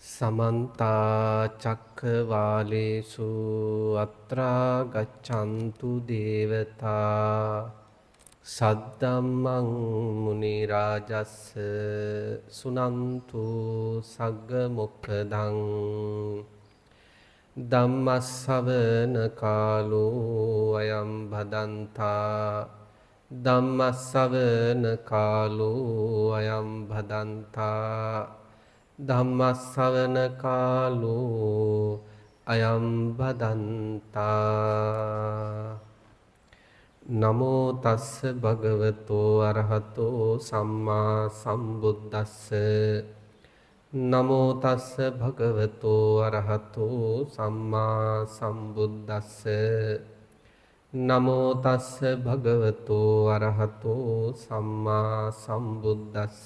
समन्ता चक्रवालेषु अत्रा गच्छन्तु देवता सद्धम्मं मुनिराजस्य सुनन्तु सग्गमुखदं ධම්මස්සවන කාලෝ අයං භදන්තා ධම්මස්සවන කාලෝ අයං භදන්තා ධම්මස්සවන කාලෝ අයං භදන්තා නමෝ තස්ස භගවතෝ අරහතෝ සම්මා සම්බුද්දස්ස නමෝ තස්ස භගවතෝ අරහතෝ සම්මා සම්බුද්දස්ස නමෝ තස්ස භගවතෝ අරහතෝ සම්මා සම්බුද්දස්ස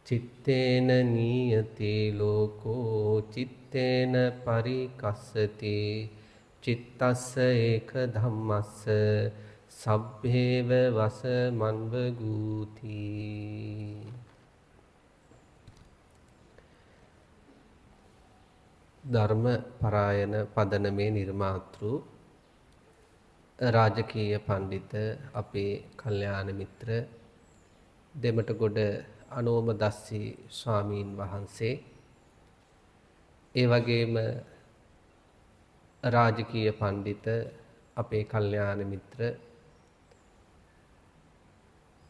චිත්තේන නීයති ලෝකෝ චිත්තේන පරිකස්සති චිත්තස්ස ඒක ධම්මස්ස සබ්බේව වස මන්වගූති. ධර්ම පරායන පදනමේ නිර්මාතෘ රාජකීය පඬිත අපේ කල්යාණ මිත්‍ර දෙමටගොඩ අනෝමදස්සී ස්වාමීන් වහන්සේ ඒ වගේම රාජකීය පඬිත අපේ කල්යාණ මිත්‍ර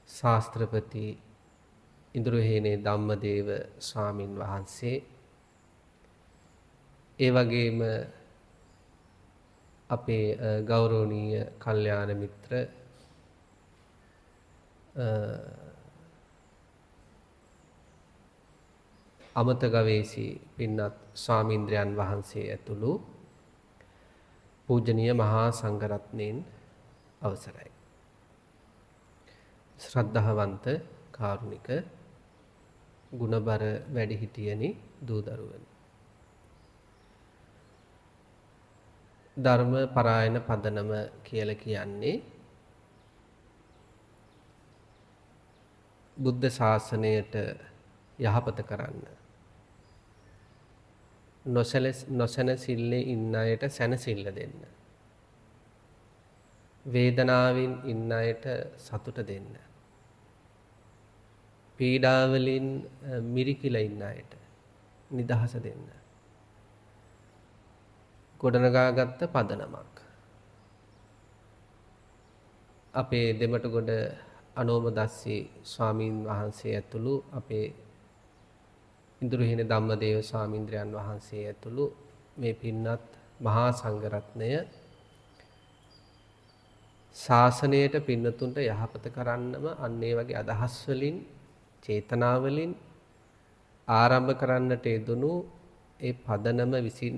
ශාස්ත්‍රපති ඉන්ද්‍රහේනේ ධම්මදේව ස්වාමීන් වහන්සේ ඒ වගේම අපේ ගෞරවනීය කල්යාණ මිත්‍ර අමත ගවේෂී පින්වත් ස්වාමීන්ද්‍රයන් වහන්සේ ඇතුළු පූජනීය මහා සංඝරත්නයන් අවසරයි. ශ්‍රද්ධාවන්ත කාරුණික ගුණබර වැඩිහිටියනි දූ දරුවනි, ධර්ම පරායන පදනම කියලා කියන්නේ බුද්ධ ශාසනයට යහපත කරන්න, නොසැනසිල්ලේ ඉන්න අයට සැනසෙල්ල දෙන්න, වේදනාවෙන් ඉන්න අයට සතුට දෙන්න, පීඩාවලින් මිරිකිලා ඉන්න අයට නිදහස දෙන්න ගොඩනගාගත්ත පදනමක්. අපේ දෙමටගොඩ අනෝමදස්සී ස්වාමීන් වහන්සේ ඇතුළු අපේ ඉන්ද්‍රහේන ධම්මදේව ස්වාමීන්ද්‍රයන් වහන්සේ ඇතුළු මේ පින්වත් මහා සංඝරත්නය ශාසනයට පින්නතුන්ට යහපත කරන්නම අන්න ඒ වගේ අදහස් වලින් චේතනාවලින් ආරම්භ කරන්නට යෙදුණු ඒ පදනම විසින්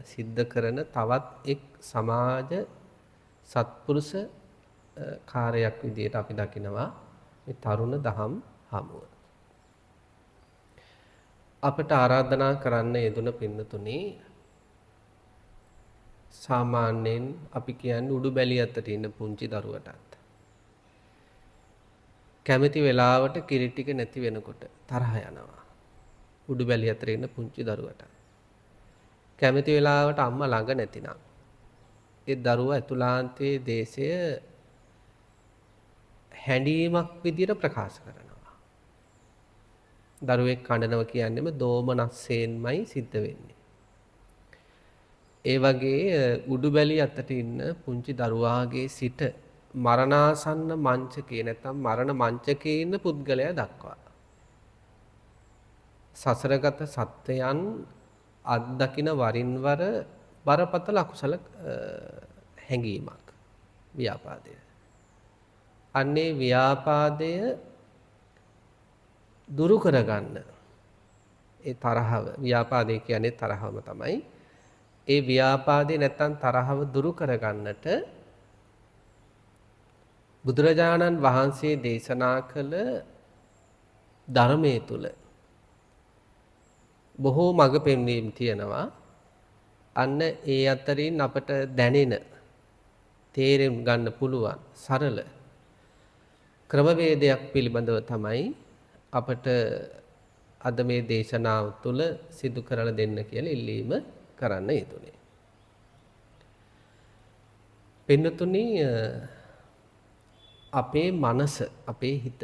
සිද්ධ කරන තවත් එක් සමාජ සත්පුරුෂ කාර්යයක් විදිහට අපි දකිනවා මේ තරුණ දහම් හමුව. අපට ආරාධනා කරන්න යෙදුන පින්නතුනි, සාමාන්‍යයෙන් අපි කියන්නේ උඩු බැලිය අතට ඉන්න පුංචි දරුවටත් කැමති වෙලාවට කිරි ටික නැති වෙනකොට තරහ යනවා. උඩු බැලිය අතර ඉන්න පුංචි දරුවට කැමති වෙලාවට අම්මා ළඟ නැතිනම් ඒ දරුවා ඇතුළාන්තයේ දේශය හැඬීමක් විදියට ප්‍රකාශ කරනවා. දරුවෙක් කඩනවා කියන්නේම දෝමනස්සෙන්මයි සිද්ධ වෙන්නේ. ඒ වගේ උඩු බැලිය අතට ඉන්න පුංචි දරුවාගේ සිට මරණාසන්න මංචකේ නැත්නම් මරණ මංචකේ ඉන්න පුද්ගලයා දක්වා සසරගත සත්‍යයන් අත්දකින වරින් වර බරපතල අකුසල හැඟීමක් ව්‍යාපාදය. අන්නේ ව්‍යාපාදය දුරු කරගන්න ඒ තරහව, ව්‍යාපාදය කියන්නේ තරහවම තමයි. ඒ ව්‍යාපාදේ නැත්තම් තරහව දුරු කරගන්නට බුදුරජාණන් වහන්සේ දේශනා කළ ධර්මයේ තුල බොහෝ මඟ පෙන්වීම් තියෙනවා. අන්න ඒ අතරින් අපට දැනෙන, තේරුම් ගන්න පුළුවන් සරල ක්‍රමවේදයක් පිළිබඳව තමයි අපට අද මේ දේශනාව තුළ සිදු කරලා දෙන්න කියලා ඉල්ලීම කරන්න යෙදුනේ. පින්නතුනි, අපේ මනස, අපේ හිත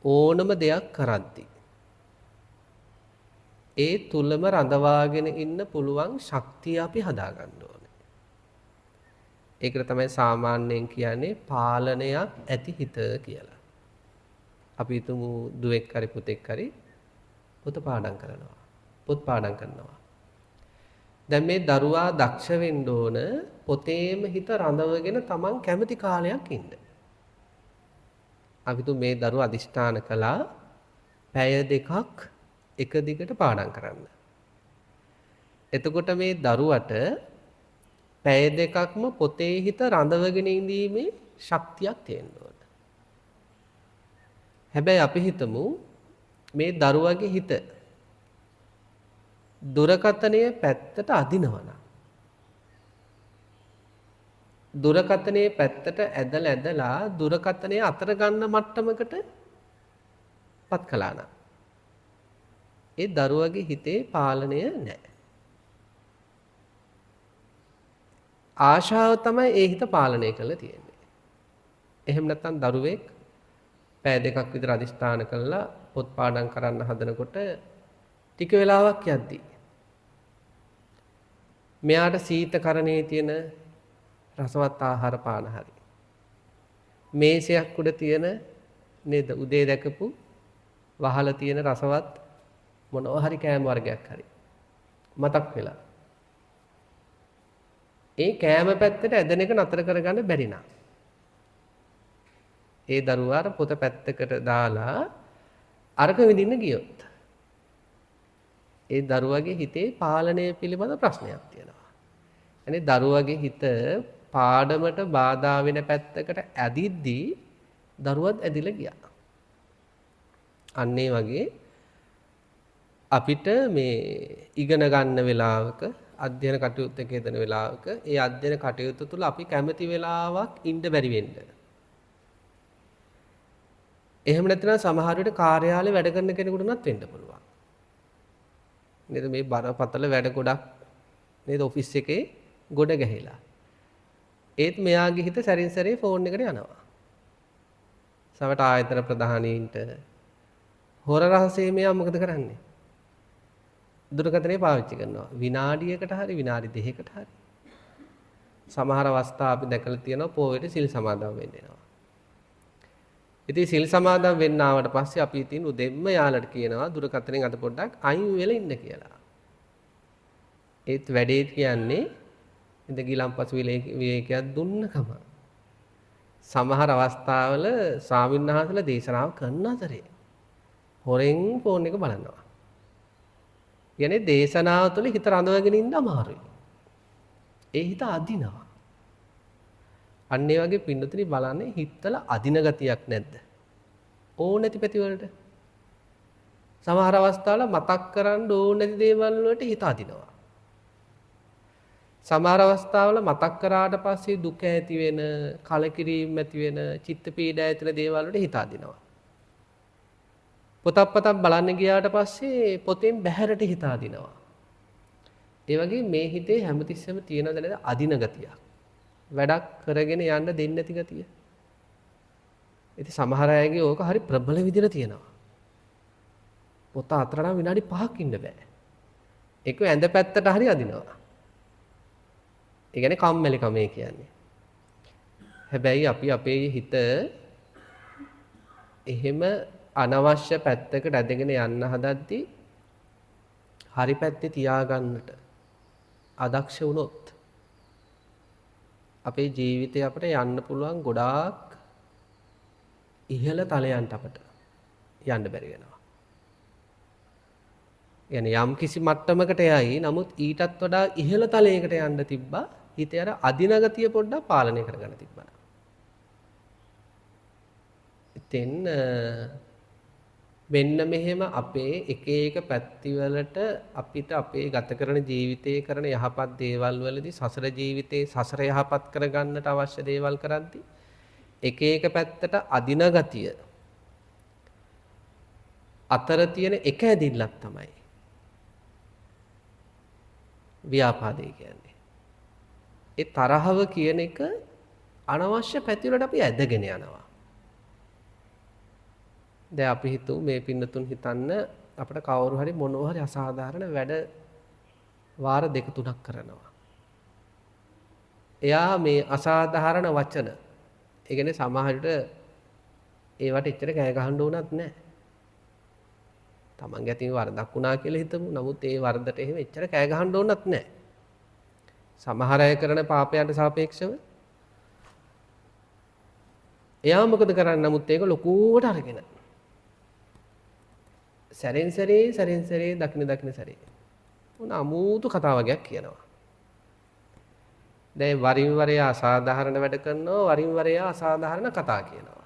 ඕනම දෙයක් කරද්දී ඒ තුලම රඳවාගෙන ඉන්න පුළුවන් ශක්තිය අපි හදාගන්න ඕනේ. ඒකට තමයි සාමාන්‍යයෙන් කියන්නේ පාලනයක් ඇති හිත කියලා. අපි හිතමු දුවෙක් හරි පුතෙක් හරි පොත පාඩම් කරනවා. පොත් පාඩම් කරනවා. දැන් මේ දරුවා දක්ෂ වෙන්න ඕන පොතේම හිත රඳවගෙන තමන් කැමති කාලයක් ඉන්න. අපි තු මේ දරුවා අදිෂ්ඨාන කළා පැය දෙකක් එක දිගට පාඩම් කරන්න. එතකොට මේ දරුවට පැය දෙකක්ම පොතේ හිත රඳවගෙන ඉඳීමේ ශක්තියක් තියෙන්න ඕන. හැබැයි අපි හිතමු මේ දරුවගේ හිත දුරකථනයේ පැත්තට අදිනවනම්, දුරකථනයේ පැත්තට ඇදලා දුරකථනය අතර ගන්න මට්ටමකට පත් කළා නම් ඒ දරුවගේ හිතේ පාලනය නැහැ. ආශාව තමයි ඒ හිත පාලනය කරලා තියෙන්නේ. එහෙම නැත්නම් දරුවෙක් පැය දෙකක් විතර අදිස්ථාන කළා පොත් පාඩම් කරන්න හදනකොට ටික වෙලාවක් යද්දී මෙයාට සීතකරණයේ තියෙන රසවත් ආහාර පාන හරි මේසයක් උඩ තියෙන නේද උදේ දැකපු වහලා තියෙන රසවත් මොනවා හරි කෑම වර්ගයක් හරි මතක් වෙලා ඒ කෑම පැත්තට ඇදෙන එක නතර කරගන්න බැරි නා ඒ දරුවාට පොත පැත්තකට දාලා අරක විඳින්න ගියොත් ඒ දරුවගේ හිතේ පාලනය පිළිබඳ ප්‍රශ්නයක් තියෙනවා. එනේ දරුවගේ හිත පාඩමට බාධා වෙන පැත්තකට ඇදිද්දී දරුවත් ඇදිලා ගියා. අන්න ඒ වගේ අපිට මේ ඉගෙන ගන්න වෙලාවක අධ්‍යයන කටයුත්තක යෙදෙන වෙලාවක ඒ අධ්‍යයන කටයුතු තුළ අපි කැමති වෙලාවක් ඉන්න බැරි වෙන්න. එහෙම නැත්නම් සමහර විට කාර්යාලේ වැඩ කරන කෙනෙකුට උනත් වෙන්න පුළුවන්. නේද මේ බරපතල වැඩ ගොඩක් නේද ඔෆිස් එකේ ගොඩ ගැහිලා. ඒත් මෙයාගේ හිත සැරින් සැරේ ෆෝන් එකට යනවා. සමහරට ආයතන ප්‍රධානීන්ට හොර රහසේ මෙයා මොකද කරන්නේ? දුරකථනය පාවිච්චි කරනවා. විනාඩියකට හරි විනාඩි දෙකකට හරි. සමහර අවස්ථා අපි දැකලා තියෙනවා පොයේ සිල් සමාදන් වෙන්න එනවා. ඉතින් සිල් සමාදන් වෙන්න ආවට පස්සේ අපි ඉතින් උදෙන්ම යාළට කියනවා දුරකථනයෙන් අත පොඩ්ඩක් අයින් වෙලා ඉන්න කියලා. ඒත් වැඩේ කියන්නේ ඉඳ ගිලම්පසු විවේකයක් දුන්නකම. සමහර අවස්ථාවල ස්වාමීන් වහන්සේලා දේශනාව කරන අතරේ හොරෙන් ෆෝන් එක බලනවා. කියන්නේ දේශනාව තුළ හිත රඳවගෙන ඉන්න අමාරුයි. ඒ හිත අදිනවා. අන්න ඒ වගේ පින්නතුනි බලන්නේ හිතවල අදින ගතියක් නැද්ද? ඕන නැති පැතිවලට. සමහර අවස්ථාවල මතක් කරන්න ඕන නැති දේවල් වලට හිත අදිනවා. සමහර අවස්ථාවල මතක් කරාට පස්සේ දුක ඇති වෙන, කලකිරීම ඇති වෙන, චිත්ත පීඩා ඇති වෙන දේවල් වලට හිත අදිනවා. පොතක් බලන්න ගියාට පස්සේ පොතෙන් බැහැරට හිත අදිනවා. ඒ වගේ මේ හිතේ හැමතිස්සෙම තියෙන දැනද අදින ගතියක්. වැඩක් කරගෙන යන්න දෙන්නේ නැති ගතිය. ඉතින් සමහර අයගේ ඕක හරි ප්‍රබල විදිහට තියෙනවා. පොත අතරනම් විනාඩි 5ක් ඉන්න බෑ. ඒක ඇඳ පැත්තට හරි අදිනවා. ඒ කියන්නේ කම්මැලිකම කියන්නේ. හැබැයි අපි අපේ හිත එහෙම අනවශ්‍ය පැත්තකට ඇදගෙන යන්න හදද්දී හරි පැත්තේ තියාගන්නට අදක්ෂ වුණොත් අපේ ජීවිතේ අපිට යන්න පුළුවන් ගොඩාක් ඉහළ තලයන්ට අපට යන්න බැරි වෙනවා. يعني යම් කිසි මට්ටමකට යයි නමුත් ඊටත් වඩා ඉහළ තලයකට යන්න තිබ්බා හිතේ අර අදින ගතිය පොඩ්ඩක් පාලනය කරගන්න තිබ්බා. ඉතින් මෙන්න මෙහෙම අපේ එක එක පැතිවලට අපිට අපේ ගත කරන ජීවිතයේ කරන යහපත් දේවල් වලදී සසර ජීවිතේ සසර යහපත් කරගන්නට අවශ්‍ය දේවල් කරද්දී එක එක පැත්තට අදින ගතිය අතර තියෙන එක ඇදිල්ලක් තමයි ව්‍යාපාදේ කියන්නේ. ඒ තරහව කියන එක අනවශ්‍ය පැතිවලට අපි ඇදගෙන යනවා. දැන් අපි හිතුව මේ පින්නතුන් හිතන්න අපිට කවුරු හරි මොනවා හරි අසාධාරණ වැඩ වාර 2-3ක් කරනවා. එයා මේ අසාධාරණ වචන ඒ කියන්නේ සමහරට ඒවට එච්චර කෑ ගහන්න ඕනත් නැහැ. තමන්ගේ අතින් වරදක් වුණා කියලා හිතමු. නමුත් ඒ වරදට එහෙම එච්චර කෑ ගහන්න ඕනත් නැහැ. සමහර අය කරන පාපයන්ට සාපේක්ෂව එයා මොකද කරන්නේ? නමුත් ඒක ලොකුවට අරගෙන සැරෙන් සැරේ දකින්න සැරේ උන අමුතු කතා වගේක් කියනවා. දැන් වරින් වර අසාධාරණ වැඩ කරනවා, වරින් වර අසාධාරණ කතා කියනවා.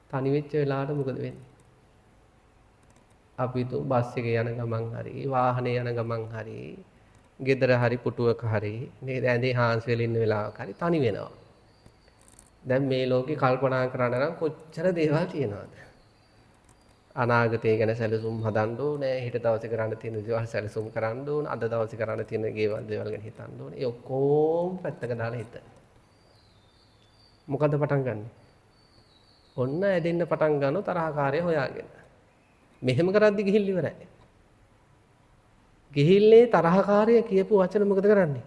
තනි වෙච්ච වෙලාවට මොකද වෙන්නේ? අපි තු බස් එකේ යන ගමන් හරි, වාහනේ යන ගමන් හරි, ගෙදර හරි පුටුවක හරි, නේද ඇඳේ හාන්සි වෙලා ඉන්න වෙලාවක හරි තනි වෙනවා. දැන් මේ ලෝකේ කල්පනා කරන්න නම් කොච්චර දේවල් තියෙනවද? අනාගතය ගැන සැලසුම් හදන්න ඕනේ, හෙට දවසේ කරන්න තියෙන දේවල් සැලසුම් කරන්න ඕනේ, අද දවසේ කරන්න තියෙන දේවල් ගැන හිතන්න ඕනේ. ඒ ඔක්කොම පැත්තක දාලා හිත. මොකද පටන් ගන්නෙ? ඔන්න ඇදෙන්න පටන් ගන්නව තරහකාරය හොයාගෙන. මෙහෙම කරද්දි ගිහිල්ලා ඉවරයි. ගිහිල්ලේ තරහකාරය කියපු වචන මොකද කරන්නේ?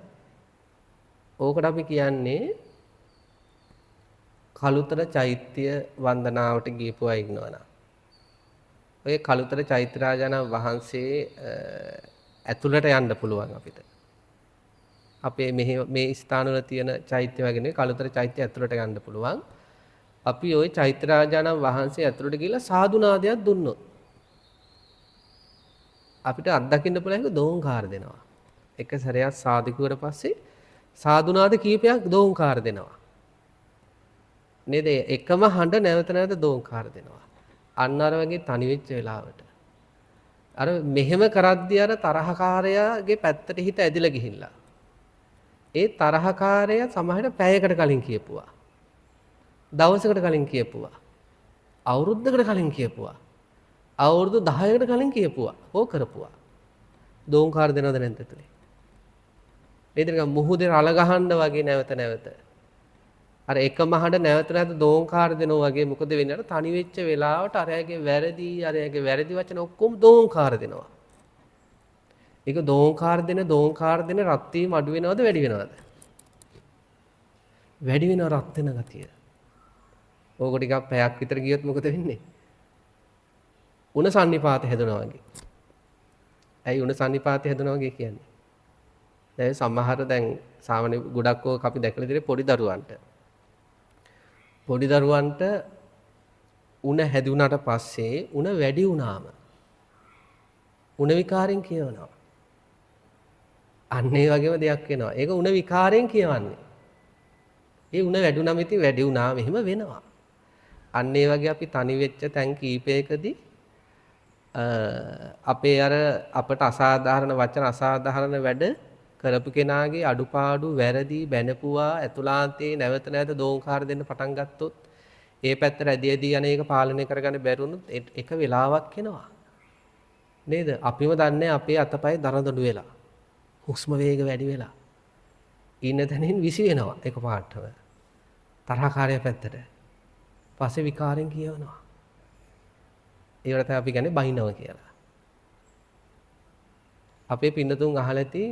ඕකට අපි කියන්නේ කලුතර චෛත්‍ය වන්දනාවට ගියපු අය ඉන්නවනම්. ඔය කලුතර චෛත්‍යරාජාණන් වහන්සේ ඇතුළට යන්න පුළුවන් අපිට. අපේ මේ ස්ථානවල තියෙන චෛත්‍ය වගේ නෙවෙයි කලුතර චෛත්‍ය ඇතුළට යන්න පුළුවන්. අපි ওই චෛත්‍යරාජාණන් වහන්සේ ඇතුළට ගිහිල්ලා සාදු නාදයක් දුන්නොත් අපිට අත්දකින්න පුළුවන් එක දෝංකාර දෙනවා. එක සැරයක් සාදු කිව්වට පස්සේ සාදු නාද කීපයක් දෝංකාර දෙනවා. නේද? එකම හඬ නැවත නැවත දෝංකාර දෙනවා. අන්න අර වගේ තනි වෙච්ච වෙලාවට අර මෙහෙම කරද්දී අර තරහකාරයාගේ පැත්තට හිත ඇදිලා ගිහිල්ලා ඒ තරහකාරයා සමහරට පැයකට කලින් කියපුවා, දවසකට කලින් කියපුවා, අවුරුද්දකට කලින් කියපුවා, අවුරුදු 10කට කලින් කියපුවා, ඕක කරපුවා. දෝංකාර දෙනවද නැද්ද ඇතුලේ? නේද? නිකන් මුහුදේ රළ ගහන්න වගේ නැවත නැවත අර එකම හඬ නැවත නැවත දෝංකාර දෙනවා වගේ මොකද වෙන්නේ? අර තනි වෙච්ච වෙලාවට අරයාගේ වැරදි වචන ඔක්කොම දෝංකාර දෙනවා. ඒක දෝංකාර දෙන රත් වීම අඩු වෙනවද වැඩි වෙනවද? වැඩි වෙනවා රත් වෙන ගතිය. ඕක ටිකක් පැයක් විතර ගියොත් මොකද වෙන්නේ? උණ සන්නිපාත හැදෙනවා වගේ. ඇයි උණ සන්නිපාත හැදෙනවා වගේ කියන්නේ? දැන් සමහර දැන් සාමාන්‍ය ගොඩක් ඕක අපි දැකලා තියෙන්නේ පොඩි දරුවන්ට උණ හැදුණාට පස්සේ උණ වැඩි වුණාම උණ විකාරයෙන් කියවනවා. අන්න ඒ වගේම දෙයක් වෙනවා. ඒක උණ විකාරයෙන් කියවන්නේ. ඒ උණ වැඩුණාම ඉතින් වැඩි වුණා මෙහෙම වෙනවා. අන්න ඒ වගේ අපි තනි වෙච්ච තැන් කීපයකදී අපේ අර අපට අසාධාරණ වචන අසාධාරණ වැඩ කරපු කෙනාගේ අඩුපාඩු වැරදි බැනපුවා ඇතුළාන්තයේ නැවත නැවත දෝංකාර දෙන්න පටන් ගත්තොත් ඒ පැත්ත රැදියදී යන එක පාලනය කරගන්න බැරි වුණොත් එක වෙලාවක් එනවා නේද? අපිම දන්නේ අපේ අතපය දරදඬු වෙලා හුස්ම වේග වැඩි වෙලා ඉන්න තැනින් විසි වෙනවා එකපාරටම තරහකාරය පැත්තට. පස්සේ විකාරයෙන් කියවනවා. ඒකට තමයි අපි කියන්නේ බයිනවා කියලා. අපේ පින්නතුන් අහලා ඇති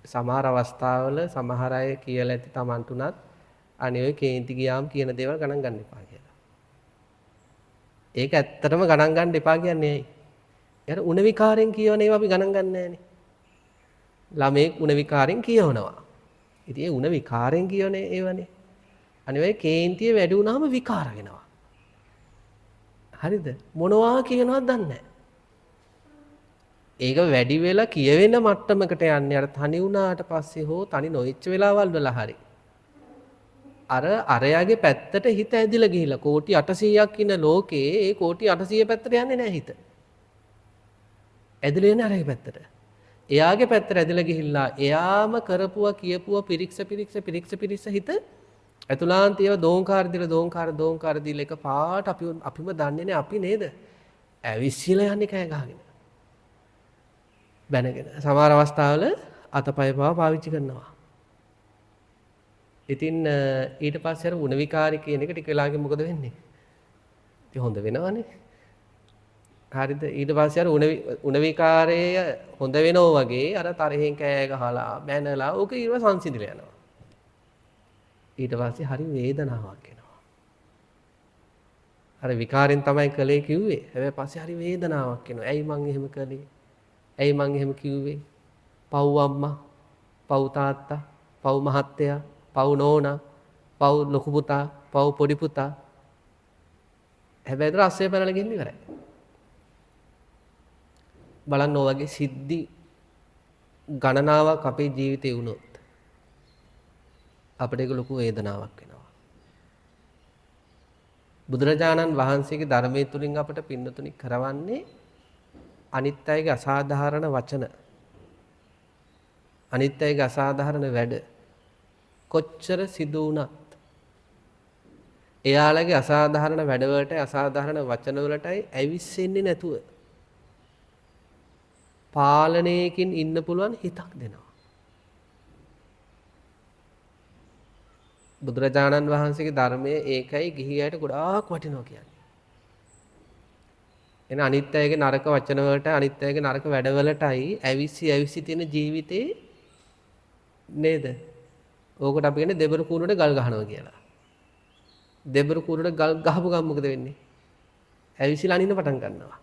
සමහර අවස්ථාවල සමහර අය කියලා ඇති Tamanට උනත් අනේ ඔය කේන්ති ගියාම කියන දේවල් ගණන් ගන්න එපා කියලා. ඒක ඇත්තටම ගණන් ගන්න එපා කියන්නේ ඇයි? ඒකට උණ විකාරයෙන් කියවන ඒවා අපි ගණන් ගන්න නෑනේ. ළමෙක් උණ විකාරයෙන් කියවනවා. ඉතින් ඒ උණ විකාරයෙන් කියවන ඒවනේ. අනේ ඔය කේන්තිය වැඩි වුණාම විකාර වෙනවා. හරිද? මොනවා කියනවද දන්නේ නැහැ. ඒක වැඩි වෙලා කියවෙන මට්ටමකට යන්නේ අර තනි වුණාට පස්සේ හෝ තනි නොවෙච්ච වෙලාවල් වල හරි. අර අරයාගේ පැත්තට හිත ඇදිලා ගිහිලා කෝටි 800ක් ඉන්න ලෝකේ ඒ කෝටි 800 පැත්තට යන්නේ නැහැ හිත. ඇදිලා යන්නේ අරයාගේ පැත්තට. එයාගේ පැත්තට ඇදිලා ගිහිල්ලා එයාම කරපුවා කියපුවා පිරික්ස හිත ඇතුළාන්තයව දෝංකාර දීලා එක පාට අපිම දන්නේ නැහැ අපි නේද? ඇවිස්සීලා යන්නේ කෑ ගහගෙන. බැනගෙන. සමහර අවස්ථාවල අතපය පවා පාවිච්චි කරනවා. ඉතින් ඊට පස්සේ අර උණ විකාරي කියන එක ටික වෙලාවකින් මොකද වෙන්නේ? ඉතින් හොඳ වෙනවනේ. හරිද? ඊට පස්සේ අර උණ විකාරය හොඳ වෙනව වගේ අර තරහෙන් කෑ ගහලා බැනලා ඕක ඊව සංසිඳිලා යනවා. ඊට පස්සේ හරි වේදනාවක් එනවා. අර විකාරෙන් තමයි කලේ කිව්වේ. හැබැයි පස්සේ හරි වේදනාවක් එනවා. ඇයි මං එහෙම කළේ? ඇයි මං එහෙම කිව්වේ? පව් අම්මා, පව් තාත්තා, පව් මහත්තයා, පව් නෝනා, පව් ලොකු පුතා, පව් පොඩි පුතා. හැබැයි ඒතර අස්සේ පැනලා ගිහින් ඉවරයි. බලන්න ඔය වගේ සිද්ධි ගණනාවක් අපේ ජීවිතේ වුණොත් අපිට ඒක ලොකු වේදනාවක් වෙනවා. බුදුරජාණන් වහන්සේගේ ධර්මයේ තුලින් අපට පින්නතුනි කරවන්නේ අනිත් අයගේ අසාධාරණ වචන, අනිත් අයගේ අසාධාරණ වැඩ කොච්චර සිදු වුණත් එයාලගේ අසාධාරණ වැඩවලටයි අසාධාරණ වචනවලටයි ඇවිස්සෙන්නේ නැතුව පාලනයකින් ඉන්න පුළුවන් හිතක් දෙනවා. බුදුරජාණන් වහන්සේගේ ධර්මයේ ඒකයි ගිහි අයට ගොඩාක් වටිනවා කියන්නේ. එන අනිත් අයගේ නරක වචන වලට අනිත් අයගේ නරක වැඩවලටයි ඇවිස්සි තියෙන ජීවිතේ නේද? ඕකට අපි කියන්නේ දෙබර කූරුවට ගල් ගහනවා කියලා. දෙබර කූරුවට ගල් ගහපු ගමන් මොකද වෙන්නේ? ඇවිසිලා අනින්න පටන් ගන්නවා.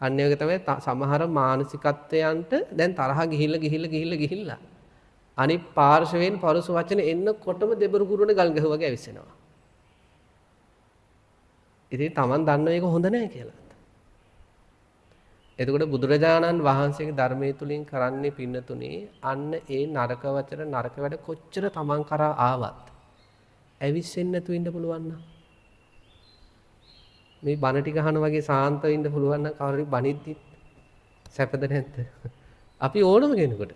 අන්න ඒක තමයි සමහර මානසිකත්වයන්ට දැන් තරහ ගිහිල්ලා අනිත් පාර්ශවයෙන් පරුස වචන එන්නකොටම දෙබර කූරුවට ගල් ගහුවාගේ ඇවිස්සෙනවා. ඉතින් Taman දන්න එක හොඳ නැහැ කියලා. එතකොට බුදුරජාණන් වහන්සේගේ ධර්මයේ තුලින් කරන්නේ පින්නතුනේ අන්න ඒ නරක වචන නරක වැඩ කොච්චර Taman කරා ආවත් ඇවිස්සෙන්නේ නැතුව ඉන්න පුළුවන් නම් මේ බණ ටික අහන වගේ සාන්තව ඉන්න පුළුවන් නම් කවුරු හරි බණිද්දිත් සැපද නැද්ද? අපි ඕනම කෙනෙකුට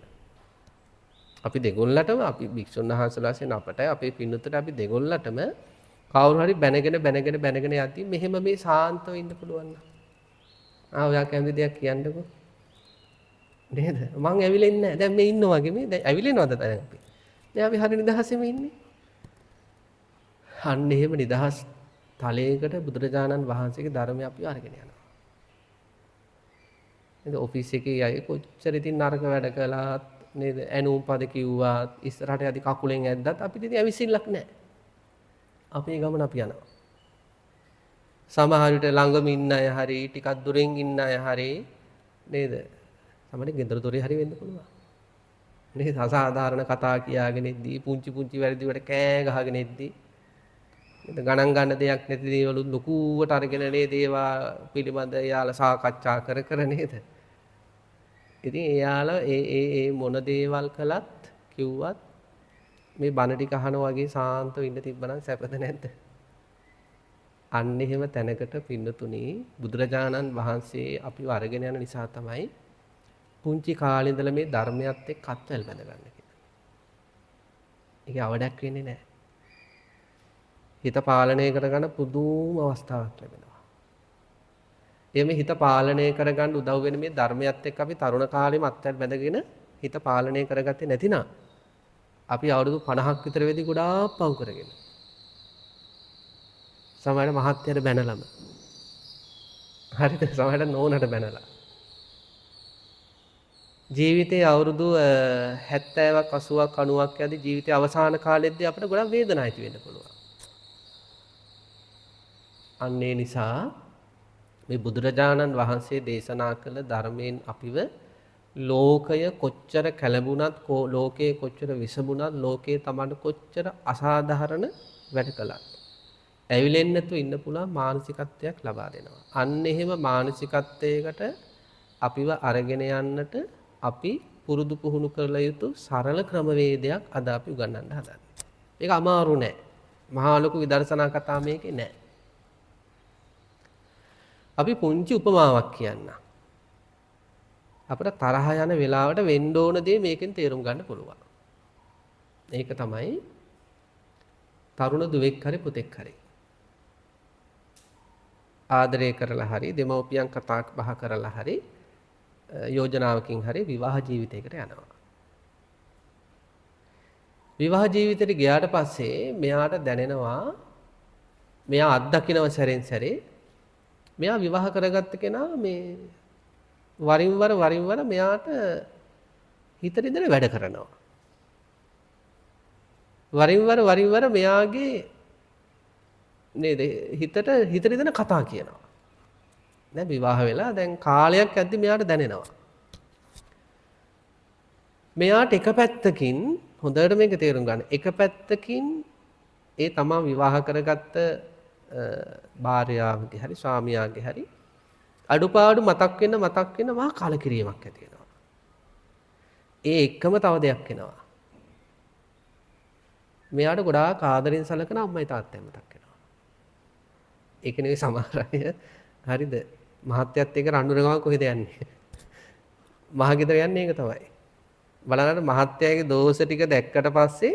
අපි දෙගොල්ලටම අපි භික්ෂුන් වහන්සේලාසෙන් අපටයි අපේ පින්නතුට අපි දෙගොල්ලටම කවුරු හරි බැනගෙන යද්දි මෙහෙම මේ සාන්තව ඉන්න පුළුවන් නම් ඔයා කැමති දෙයක් කියන්නකෝ නේද? මං ඇවිලෙන්නේ නැහැ. දැන් මේ ඉන්නවා වගේ මේ දැන් ඇවිලෙනවද දැන් අපි? දැන් අපි හරි නිදහසෙම ඉන්නේ. අන්න එහෙම නිදහස් තලයකට බුදුරජාණන් වහන්සේගේ ධර්මය අපි අරගෙන යනවා. නේද? ඔෆිස් එකේ අය කොච්චර ඉතින් නරක වැඩ කළාත් නේද? ඇනුම් පද කිව්වත් ඉස්සරහට යදි කකුලෙන් ඇද්දත් අපිට ඉතින් ඇවිසිල්ලක් නැහැ. අපේ ගමන අපි යනවා. සමහර විට ළඟම ඉන්න අය හරි ටිකක් දුරින් ඉන්න අය හරි නේද? සමහරවිට ගෙදර දොරේ හරි වෙන්න පුළුවන්. නේද? අසාධාරණ කතා කියාගෙන ඉද්දී පුංචි වැරදි වලට කෑ ගහගෙන ඉද්දී නේද? ගණන් ගන්න දෙයක් නැති දේවල් ලොකුවට අරගෙන නේද ඒවා පිළිබඳ එයාලා සාකච්ඡා කර නේද? ඉතින් එයාලා ඒ මොන දේවල් කළත් කිව්වත් මේ බණ ටික අහනවා වගේ සාන්තව ඉන්න තිබ්බනම් සැපද නැද්ද? අන්න එහෙම තැනකට පින්නතුණි බුදුරජාණන් වහන්සේ අපිව අරගෙන යන නිසා තමයි පුංචි කාලේ ඉඳලා මේ ධර්මයත් එක්ක අත්වැල් බැඳගන්න කියලා. ඒක අවඩක් වෙන්නේ නැහැ. හිත පාලනය කරගන්න පුදුම අවස්ථාවක් ලැබෙනවා. එමේ හිත පාලනය කරගන්න උදව් වෙන මේ ධර්මයත් එක්ක අපි තරුණ කාලෙම අත්වැල් බැඳගෙන හිත පාලනය කරගත්තේ නැතිනම් අපි අවුරුදු 50ක් විතර වෙදී ගොඩාක් පව් කරගෙන සමහරවිට මහත්යර බැනලම හරිද සමහරවිට නෝනට බැනලා ජීවිතයේ අවුරුදු 70ක් 80ක් 90ක් යද්දී ජීවිතයේ අවසාන කාලෙදී අපිට ගොඩක් වේදනා ඇති වෙන්න පුළුවන්. අන්න ඒ නිසා මේ බුදුරජාණන් වහන්සේ දේශනා කළ ධර්මයෙන් අපිව ලෝකය කොච්චර කැළඹුණත් ලෝකයේ කොච්චර විසබුණත් ලෝකයේ Tamanට කොච්චර අසාධාරණ වැඩ කළත් ඇවිලෙන්නේ නැතුව ඉන්න පුළුවන් මානසිකත්වයක් ලබා දෙනවා. අන්න එහෙම මානසිකත්වයකට අපිව අරගෙන යන්නට අපි පුරුදු පුහුණු කරලා යුතු සරල ක්‍රමවේදයක් අද අපි උගන්වන්න හදන්නේ. ඒක අමාරු නෑ. මහා ලොකු විදර්ශනා කතා මේකේ නෑ. අපි පුංචි උපමාවක් කියන්න. අපිට තරහ යන වෙලාවට වෙන්න ඕන දේ මේකෙන් තේරුම් ගන්න පුළුවන්. ඒක තමයි තරුණ දුවෙක් හරි පුතෙක් හරි ආදරය කරලා හරි දෙමව්පියන් කතා බහ කරලා හරි යෝජනාවකින් හරි විවාහ ජීවිතයකට යනවා. විවාහ ජීවිතයට ගියාට පස්සේ මෙයාට දැනෙනවා මෙයා අත්දකින්නව සැරෙන් සැරේ මෙයා විවාහ කරගත්ත කෙනා මේ වරින් වර මෙයාට හිතට ඉඳලා වැඩ කරනවා. වරින් වර මෙයාගේ නේද හිතට ඉඳලා කතා කියනවා. දැන් විවාහ වෙලා දැන් කාලයක් යද්දි මෙයාට දැනෙනවා. මෙයාට එක පැත්තකින් හොඳට මේක තේරුම් ගන්න. එක පැත්තකින් ඒ තමා විවාහ කරගත්ත භාර්යාවගේ හරි ස්වාමියාගේ හරි අඩුපාඩු මතක් වෙන්න මහා කලකිරීමක් ඇති වෙනවා. ඒ එක්කම තව දෙයක් එනවා. මෙයාට ගොඩාක් ආදරෙන් සලකන අම්මයි තාත්තයි මතක් වෙනවා. ඒක නෙවෙයි සමහර අය හරිද? මහත්යත් එක්ක රණ්ඩු ගමන් කොහෙද යන්නේ? මහගෙදර යන්නේ ඒක තමයි. බලන්න මහත්යගේ දෝෂ ටික දැක්කට පස්සේ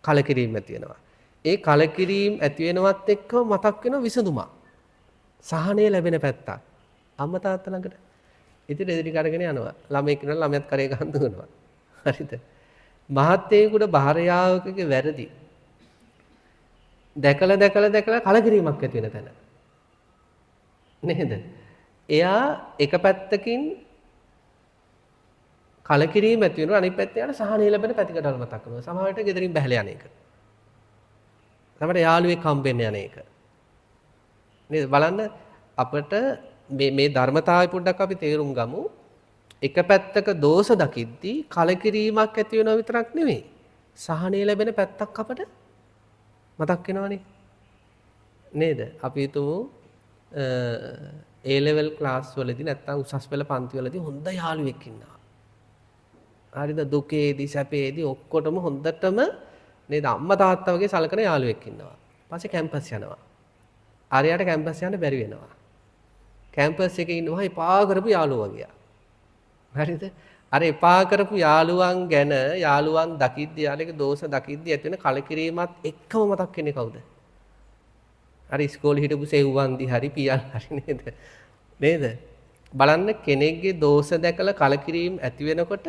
කලකිරීම ඇති වෙනවා. ඒ කලකිරීම ඇති වෙනවත් එක්කම මතක් වෙන විසඳුමක්. සහනය ලැබෙන පැත්තක්. අම්මා තාත්තා ළඟට. ඉතින් එදිරි කරගෙන යනවා. ළමෙක් කෙනා ළමයාත් කරේ ගහන් දුවනවා. හරිද? මහත්යෙකුට භාර්යාවකගේ වැරදි දැකලා කලකිරීමක් ඇති වෙන තැන. නේද? එයා එක පැත්තකින් කලකිරීම ඇති වෙනවා අනිත් පැත්තේ යාට සහනය ලැබෙන පැතිකඩවල් මතක් කරනවා. සමහර විට ගෙදරින් බැහැලා යන එක. සමහර යාළුවෙක් හම්බෙන්න යන එක. නේද? බලන්න අපිට මේ ධර්මතාවය පොඩ්ඩක් අපි තේරුම් ගමු. එක පැත්තක දෝෂ දකිද්දී කලකිරීමක් ඇති වෙනවා විතරක් නෙමෙයි. සහනය ලැබෙන පැත්තක් අපට මතක් වෙනවනේ. නේද? අපි හිතමු A level class වලදී නැත්නම් උසස් පෙළ පන්ති වලදී හොඳ යාළුවෙක් ඉන්නවා. හරිද? දුකේදී සැපේදී ඔක්කොටම හොඳටම නේද අම්මා තාත්තා වගේ සලකන යාළුවෙක් ඉන්නවා. ඊපස්සේ කැම්පස් යනවා. ආරයට කැම්පස් යන්න බැරි වෙනවා. කැම්පස් එකේ ඉන්නවා එපා කරපු යාළුවෝ වගේ. හරිද? අර එපා කරපු යාළුවන් ගැන යාළුවන් දකිද්දී යාළුවගේ දෝෂ දකිද්දී ඇති වෙන කලකිරීමත් එක්කම මතක් වෙන්නේ කවුද? අර ඉස්කෝලේ හිටපු සෙව්වන්දි හරි පියල් හරි නේද? නේද? බලන්න කෙනෙක්ගේ දෝෂ දැකලා කලකිරීම ඇති වෙනකොට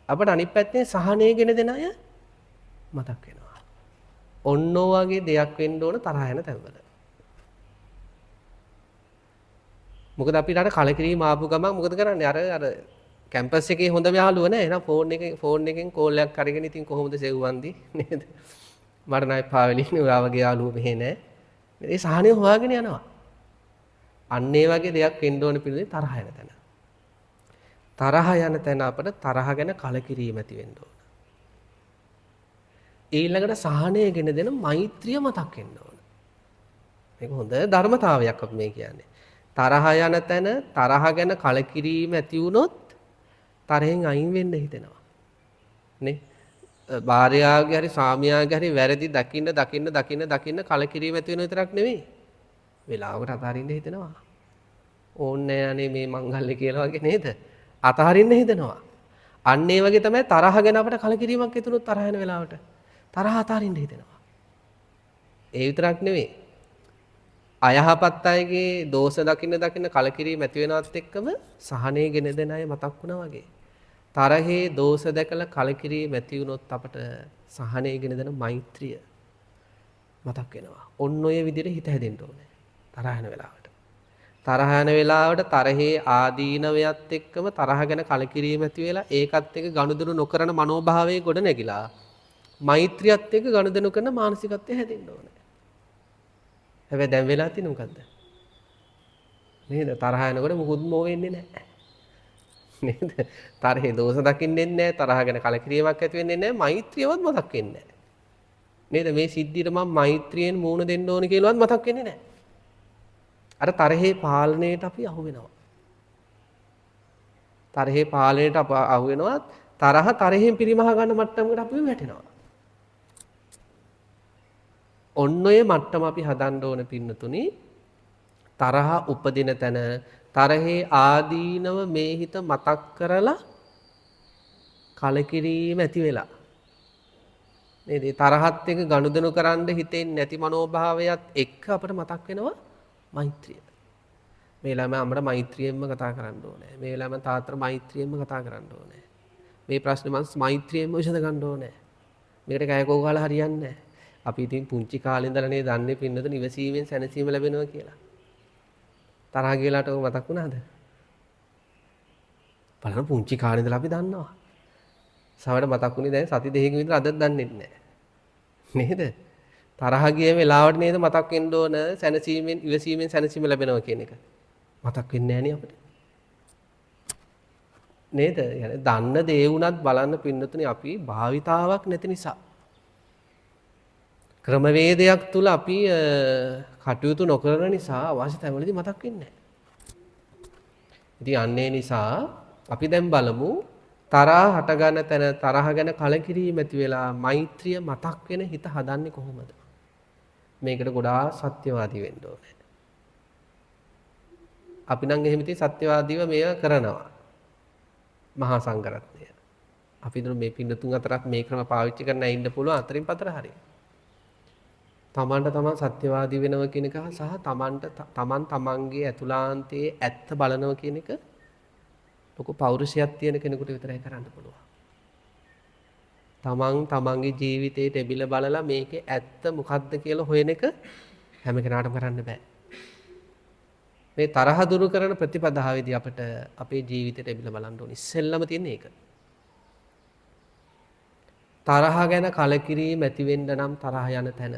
අපිට අනිත් පැත්තේ සහනය ගෙන දෙන අය මතක් වෙනවා. ඔන්න ඔයගේ දෙයක් වෙන්න ඕන තරහ යන තැන්වල. මොකද අපිට අර කලකිරීම ආපු ගමන් මොකද කරන්නේ? අර කැම්පස් එකේ හොඳම යාළුවා නෑ. එහෙනම් ෆෝන් එකෙන් කෝල් එකක් අරගෙන ඉතින් කොහොමද සෙව්වන්දි නේද? මට නයි පාවෙලින් ඔයා වගේ යාළුවෝ මෙහෙ නෑ. මේ සහනය හොයාගෙන යනවා. අන්න ඒ වගේ දෙයක් වෙන්න ඕන පිළිදේ තරහ යන තැන. තරහ යන තැන අපිට තරහ ගැන කලකිරීම ඇති වෙන්න ඕන. ඊළඟට සහනය ගෙන දෙන මෛත්‍රිය මතක් වෙන්න ඕන. මේක හොඳ ධර්මතාවයක් අපි මේ කියන්නේ. තරහ යන තැන තරහ ගැන කලකිරීම ඇති වුණොත් තරහෙන් අයින් වෙන්න හිතෙනවා. නේ? භාර්යාවගේ හරි ස්වාමියාගේ හරි වැරදි දකින්න කලකිරීම ඇති වෙන විතරක් නෙවෙයි. වෙලාවකට අතහරින්න හිතෙනවා. ඕන්නේ අනේ මේ මංගල්‍ය කියලා වගේ නේද? අතහරින්න හිතෙනවා. අන්න ඒ වගේ තමයි තරහ ගැන අපට කලකිරීමක් ඇතුණොත් තරහ යන වෙලාවට තරහ අතහරින්න හිතෙනවා. ඒ විතරක් නෙවෙයි. අයහපත් අයගේ දෝෂ දකින්න කලකිරීම ඇති වෙනවත් එක්කම සහනය ගෙන දෙන අය මතක් වුණා වගේ. තරහේ දෝෂ දැකලා කලකිරීම ඇති වුණොත් අපට සහනය ගෙන දෙන මෛත්‍රිය මතක් වෙනවා. ඔන්න ඔය විදිහට හිත හැදෙන්න ඕනේ. තරහ යන වෙලාවට. තරහ යන වෙලාවට තරහේ ආදීනවයත් එක්කම තරහ ගැන කලකිරීම ඇති වෙලා ඒකත් එක්ක ගනුදෙනු නොකරන මනෝභාවයේ ගොඩ නැගිලා මෛත්‍රියත් එක්ක ගනුදෙනු කරන මානසිකත්වය හැදෙන්න ඕනේ. හැබැයි දැන් වෙලා තියෙන්නේ මොකද්ද? නේද? තරහ යනකොට මුකුත්ම වෙන්නේ නැහැ. නේද? තරහේ දෝෂ දකින්නෙන්නේ නැහැ, තරහ ගැන කලකිරීමක් ඇති වෙන්නේ නැහැ, මෛත්‍රියවත් මතක් වෙන්නේ නැහැ. නේද? මේ සිද්ධියට මම මෛත්‍රියෙන් මූණ දෙන්න ඕනේ කියලාවත් මතක් වෙන්නේ නැහැ. අර තරහේ පාලනයට අපි අහු වෙනවා. තරහේ පාලනයට අප අහු වෙනවා. තරහෙන් පිරිමහ ගන්න මට්ටමකට අපි වැටෙනවා. ඔන්න ඔය මට්ටම අපි හදන්න ඕන පින්නතුනි. තරහ උපදින තැන තරහේ ආදීනව මේ හිත මතක් කරලා කලකිරීම ඇති වෙලා. නේද? තරහත් එක්ක ගනුදෙනු කරන්න හිතෙන්නේ නැති මනෝභාවයත් එක්ක අපිට මතක් වෙනවා මෛත්‍රිය. මේ ළමයා අපිට මෛත්‍රියෙන්ම කතා කරන්න ඕනේ. මේ ළමයා තාත්තට මෛත්‍රියෙන්ම කතා කරන්න ඕනේ. මේ ප්‍රශ්නේ මම මෛත්‍රියෙන්ම විසඳ ගන්න ඕනේ. මේකට කෑකෝ ගහලා හරියන්නේ නැහැ. අපි ඉතින් පුංචි කාලේ ඉඳලා නේ දන්නේ පින්නතුන් ඉවසීමෙන් සැනසීම ලැබෙනවා කියලා. තරහ ගියලාට ඔය මතක් වුණාද? බලන්න පුංචි කාලේ ඉඳලා අපි දන්නවා. සමහරට මතක් වුණේ දැන් සති දෙකකින් විතර අදත් දන්නේ නැහැ. නේද? තරහ ගිය වෙලාවට නේද මතක් වෙන්න ඕන සැනසීමෙන් ඉවසීමෙන් සැනසීම ලැබෙනවා කියන එක. මතක් වෙන්නේ නැහැ නේ අපිට. නේද? يعني දන්න දේ වුණත් බලන්න පින්නතුනේ අපි භාවිතාවක් නැති නිසා. ක්‍රමවේදයක් තුල අපි කටයුතු නොකරන නිසා අවශ්‍ය තැන්වලදී මතක් වෙන්නේ නැහැ. ඉතින් අන්නේ නිසා අපි දැන් බලමු තරහ හටගන තැන තරහ ගැන කලකිරීම ඇති වෙලා මෛත්‍රිය මතක් වෙන හිත හදන්නේ කොහොමද? මේකට ගොඩාක් සත්‍යවාදී වෙන්න ඕනේ. අපි නම් එහෙම ඉතින් සත්‍යවාදීව මේව කරනවා. මහා සංඝරත්නය. අපි දුර මේ පින්නතුන් අතරත් මේ ක්‍රම පාවිච්චි කරන්න ඉන්න පුළුවන් අතරින් පතර හරියි. තමන්ට තමන් සත්‍යවාදී වෙනවා කියන එක සහ තමන් තමන්ගේ ඇතුළාන්තයේ ඇත්ත බලනවා කියන එක ලොකු පෞරුෂයක් තියෙන කෙනෙකුට විතරයි කරන්න පුළුවන්. තමන් තමන්ගේ ජීවිතේ දෙබිල බලලා මේකේ ඇත්ත මොකක්ද කියලා හොයන එක හැම කෙනාටම කරන්න බෑ. මේ තරහ දුරු කරන ප්‍රතිපදාවේදී අපිට අපේ ජීවිතේ දෙබිල බලන්න ඕනේ. ඉස්සෙල්ලම තියෙන එක. තරහ ගැන කලකිරීම ඇති වෙන්න නම් තරහ යන තැන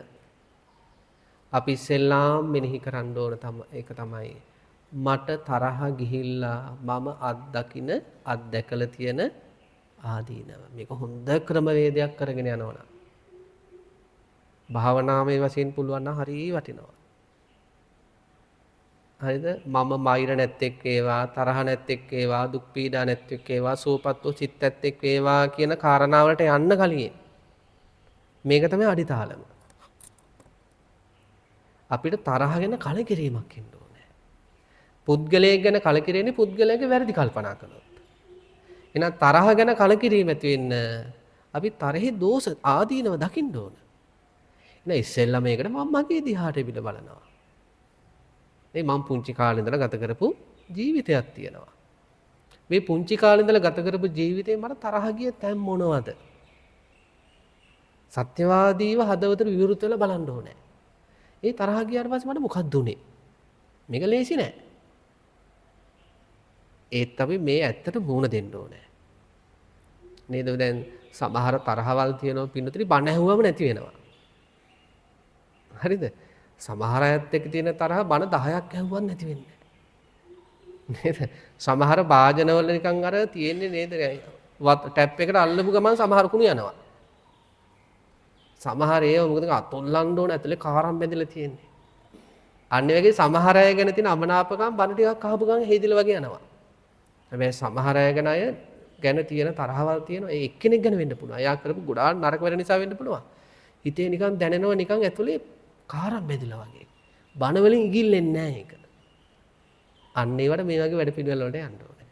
අපි ඉස්සෙල්ලාම මෙනෙහි කරන්න ඕන ඒක තමයි මට තරහ ගිහිල්ලා මම අත්දැකලා තියෙන ආදීනව. මේක හොඳ ක්‍රමවේදයක් කරගෙන යනවා. භාවනාමය වශයෙන් පුළුවන් නම් හරිය වටිනවා. හරිද? මම මෛර නැත්තේක් වේවා, තරහ නැත්තේක් වේවා, දුක් පීඩා නැත්තේක් වේවා, සෝපත් වූ සිත් ඇත්තේක් වේවා කියන කාරණාවලට යන්න කලින් මේක තමයි අඩිතාලම. අපිට තරහ ගැන කලකිරීමක් එන්න ඕනේ. පුද්ගලයෙක් ගැන කලකිරෙන්නේ පුද්ගලයාගේ වැරදි කල්පනා කළොත්. එහෙනම් තරහ ගැන කලකිරීම ඇති වෙන්න අපි තරහේ දෝෂ ආදීනව දකින්න ඕන. එහෙනම් ඉස්සෙල්ලා මේකට මම මගේ දිහාට පිට බලනවා. මේ මම පුංචි කාලේ ඉඳලා ගත කරපු ජීවිතයක් තියෙනවා. මේ පුංචි කාලේ ඉඳලා ගත කරපු ජීවිතේ මට තරහ ගිය තැන් මොනවද? සත්‍යවාදීව හදවතට විවෘත වෙලා බලන්න ඕනේ. ඒ තරහ ගියාට පස්සේ මට මොකක්ද උනේ? මේක ලේසි නෑ. ඒත් අපි මේ ඇත්තට මුණ දෙන්න ඕනේ. නේද? දැන් සමහර තරහවල් තියෙනවා පින්නතරි බණ ඇහුවම නැති වෙනවා. හරිද? සමහර අයත් එක්ක තියෙන තරහ බණ 10ක් ඇහුවත් නැති වෙන්නේ. නේද? සමහර වාදනවල නිකන් අර තියෙන්නේ නේද? ටැප් එකට අල්ලපු ගමන් සමහර කුණු යනවා. සමහර ඒවා මොකද අතොල්ලන්න ඕන ඇතුලේ කාරම් බැඳලා තියෙන්නේ. අන්න ඒ වගේ සමහර අය ගැන තියෙන අමනාපකම් බණ ටිකක් අහපු ගමන් හේදිලා වගේ යනවා. හැබැයි සමහර අය ගැන තියෙන තරහවල් තියෙනවා. ඒ එක්කෙනෙක් ගැන වෙන්න පුළුවන්. එයා කරපු ගොඩාක් නරක වැඩ නිසා වෙන්න පුළුවන්. හිතේ නිකන් දැනෙනවා නිකන් ඇතුලේ කාරම් බැඳලා වගේ. බණ වලින් ඉගිල්ලෙන්නේ නැහැ ඒක. අන්න ඒවට මේ වගේ වැඩ පිළිවෙල වලට යන්න ඕනේ.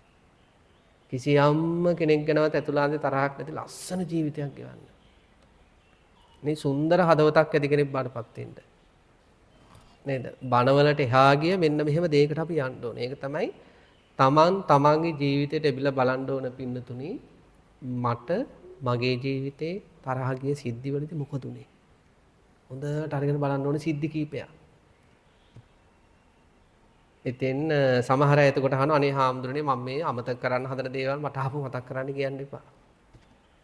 කිසියම් කෙනෙක් ගැනවත් ඇතුළාන්තේ තරහක් නැති ලස්සන ජීවිතයක් ගෙවන්න. මේ සුන්දර හදවතක් ඇති කෙනෙක් බාටපත් වෙන්න. නේද? බණවලට එහා ගිය මෙන්න මෙහෙම දෙයකට අපි යන්න ඕනේ. ඒක තමයි තමන්ගේ ජීවිතයට එබිලා බලන්න ඕන පින්නතුනි. මට මගේ ජීවිතේ තරහ ගිය සිද්ධිවලදී මොකද උනේ? හොඳට අරගෙන බලන්න ඕනේ සිද්ධි කීපයක්. ඉතින් සමහර අය එතකොට අහනවා අනේ හාමුදුරනේ මම මේ අමතක කරන්න හදන දේවල් මට ආපහු මතක් කරන්න කියන්න එපා.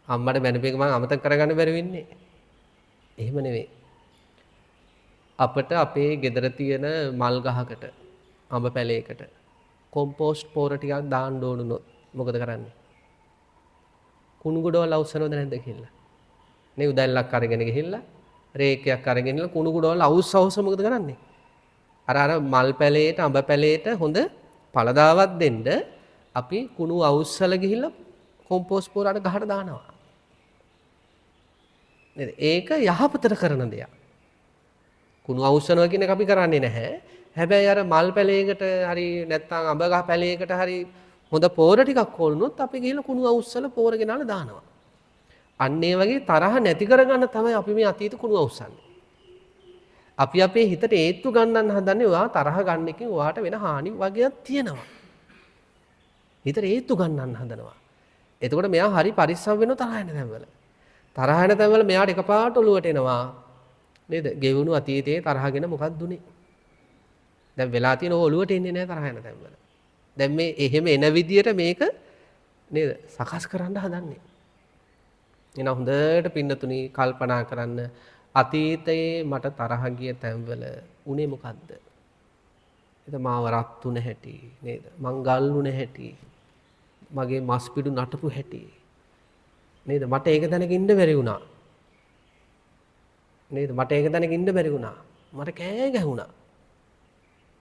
අම්මට බැනපේක මම අමතක කරගන්න බැරි වෙන්නේ. එහෙම නෙවෙයි. අපිට අපේ ගෙදර තියෙන මල් ගහකට අඹ පැලයකට කොම්පෝස්ට් පොර ටිකක් දාන්න ඕනුනොත් මොකද කරන්නේ? කුණු ගොඩවල් අවශ්‍යනවද නැද්ද කියලා. නේ උදැල්ලක් අරගෙන ගිහිල්ලා රේකයක් අරගෙන ඉන්න කුණු ගොඩවල් අවශ්‍ය මොකද කරන්නේ? අර මල් පැලේට අඹ පැලේට හොඳ පළදාවක් දෙන්න අපි කුණු අවුස්සල ගිහිල්ලා කොම්පෝස්ට් පොර අර ගහට දානවා. නේද? ඒක යහපතට කරන දෙයක්. කුණු අවුස්සනවා කියන එක අපි කරන්නේ නැහැ. හැබැයි අර මල් පැලයකට හරි නැත්නම් අඹ ගහ පැලයකට හරි හොඳ පොර ටිකක් ඕනොත් අපි ගිහිල්ලා කුණු අවුස්සල පොර ගෙනාලා දානවා. අන්න ඒ වගේ තරහ නැති කරගන්න තමයි අපි මේ අතීත කුණු අවුස්සන්නේ. අපි අපේ හිතට ඒත්තු ගන්නන්න හදන්නේ ඔයා තරහ ගන්න එකෙන් ඔයාට වෙන හානි වගේක් තියෙනවා. හිතට ඒත්තු ගන්නන්න හදනවා. එතකොට මෙයා හරි පරිස්සම් වෙනවා තරහ යන තැන්වල. තරහ යන තැන්වල මෙයාට එකපාරට ඔලුවට එනවා. නේද? ගෙවුණු අතීතයේ තරහගෙන මොකක්ද උනේ? දැන් වෙලා තියෙන ඔලුවට එන්නේ නැහැ තරහ යන තැන්වල. දැන් මේ එහෙම එන විදියට මේක නේද? සකස් කරන්න හදන්නේ. එන හොඳට පින්නතුණි කල්පනා කරන්න අතීතයේ මට තරහ ගිය තැන්වල උනේ මොකද්ද? එතන මාව රත්තු නැහැටි නේද? මං ගල්ලු නැහැටි. මගේ මස් පිඩු නටපු හැටි. නේද? මට ඒක දැනක ඉන්න බැරි වුණා. නේද? මට ඒක දැනක ඉන්න බැරි වුණා. මට කෑ ගැහුණා.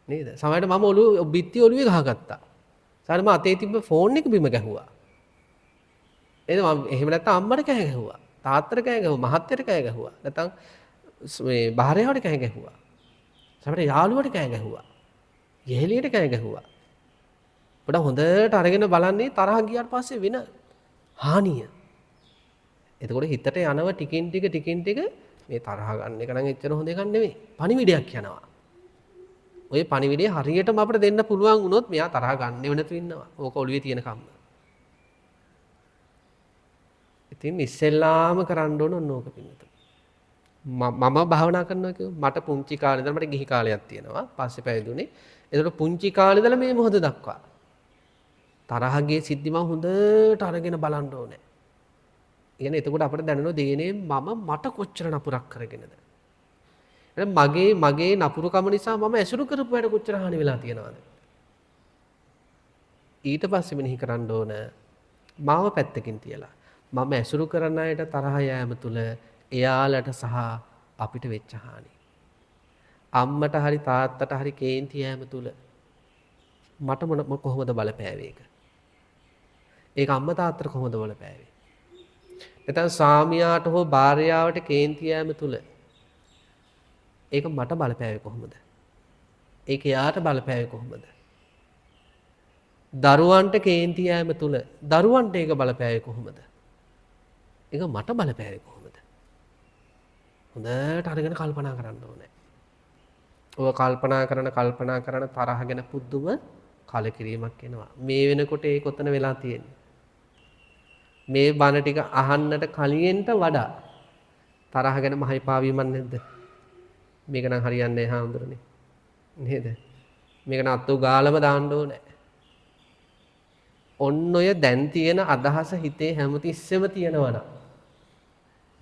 නේද? සමහරවිට මම බිත්ති ඔළුවේ ගහගත්තා. සමහරවිට මම අතේ තිබ්බ ෆෝන් එක බිම ගැහුවා. නේද? මම එහෙම නැත්නම් අම්මට කෑ ගැහුවා. තාත්තට කෑ ගැහුවා. මහත්තයට කෑ ගැහුවා. නැත්නම් මේ භාර්යාවට කෑ ගැහුවා. සමහරවිට යාළුවට කෑ ගැහුවා. යෙහෙලියට කෑ ගැහුවා. පොඩ හොඳට අරගෙන බලන්නේ තරහ ගියාට පස්සේ වෙන හානිය. එතකොට හිතට යනව ටිකින් ටික මේ තරහ ගන්න එක නම් එච්චර හොඳ එකක් නෙවෙයි. පණිවිඩයක් යනවා. ඔය පණිවිඩය හරියටම අපිට දෙන්න පුළුවන් වුණොත් මෙයා තරහ ගන්නෙව නැතු ඉන්නවා. ඕක ඔළුවේ තියෙන කම්ම. ඉතින් ඉස්සෙල්ලාම කරන්න ඕන ඕක පින්නතුනි. මම භාවනා කරනවා කිව්ව මට පුංචි කාලේ ඉඳලා මට ගිහි කාලයක් තියෙනවා. පස්සේ පැවිදුනේ. ඒතකොට පුංචි කාලේ ඉඳලා මේ මොහොත දක්වා තරහ ගියේ සිද්ධි මම හොඳට අරගෙන බලන්න ඕනේ. يعني එතකොට අපිට දැනෙනවා දේනේ මට කොච්චර නපුරක් කරගෙනද. මගේ නපුරුකම නිසා මම ඇසුරු කරපු වැඩ කොච්චර හානි වෙලා තියෙනවද. ඊට පස්සේ මෙනෙහි කරන්න ඕන මාව පැත්තකින් තියලා මම ඇසුරු කරන අයට තරහ යෑම තුළ එයාලට සහ අපිට වෙච්ච හානි. අම්මට හරි තාත්තට හරි කේන්ති යෑම තුළ මට කොහොමද බලපෑවේ ඒක? ඒක අම්මා තාත්තට කොහොමද බලපෑවේ? නැත්නම් සාමියාට හෝ භාර්යාවට කේන්ති යෑම තුළ ඒක මට බලපෑවේ කොහොමද? ඒක යාට බලපෑවේ කොහොමද? දරුවන්ට කේන්ති යෑම තුළ දරුවන්ට ඒක බලපෑවේ කොහොමද? ඒක මට බලපෑවේ කොහොමද? හොඳට අරගෙන කල්පනා කරන්න ඕනේ. ඔය කල්පනා කරන තරහ ගැන පුදුම කලකිරීමක් එනවා. මේ වෙනකොට ඒක ඔතන වෙලා තියෙන්නේ. මේ බණ ටික අහන්නට කලියෙන්ට වඩා තරහ ගැන මහයි පාවීමක් නැද්ද? මේක නම් හරියන්නේ නැහැ හාමුදුරනේ. නේද? මේක නම් අත්තු ගාලම දාන්න ඕනේ. ඔන්න ඔය දැන් තියෙන අදහස හිතේ හැමතිස්සෙම තියෙනවනම්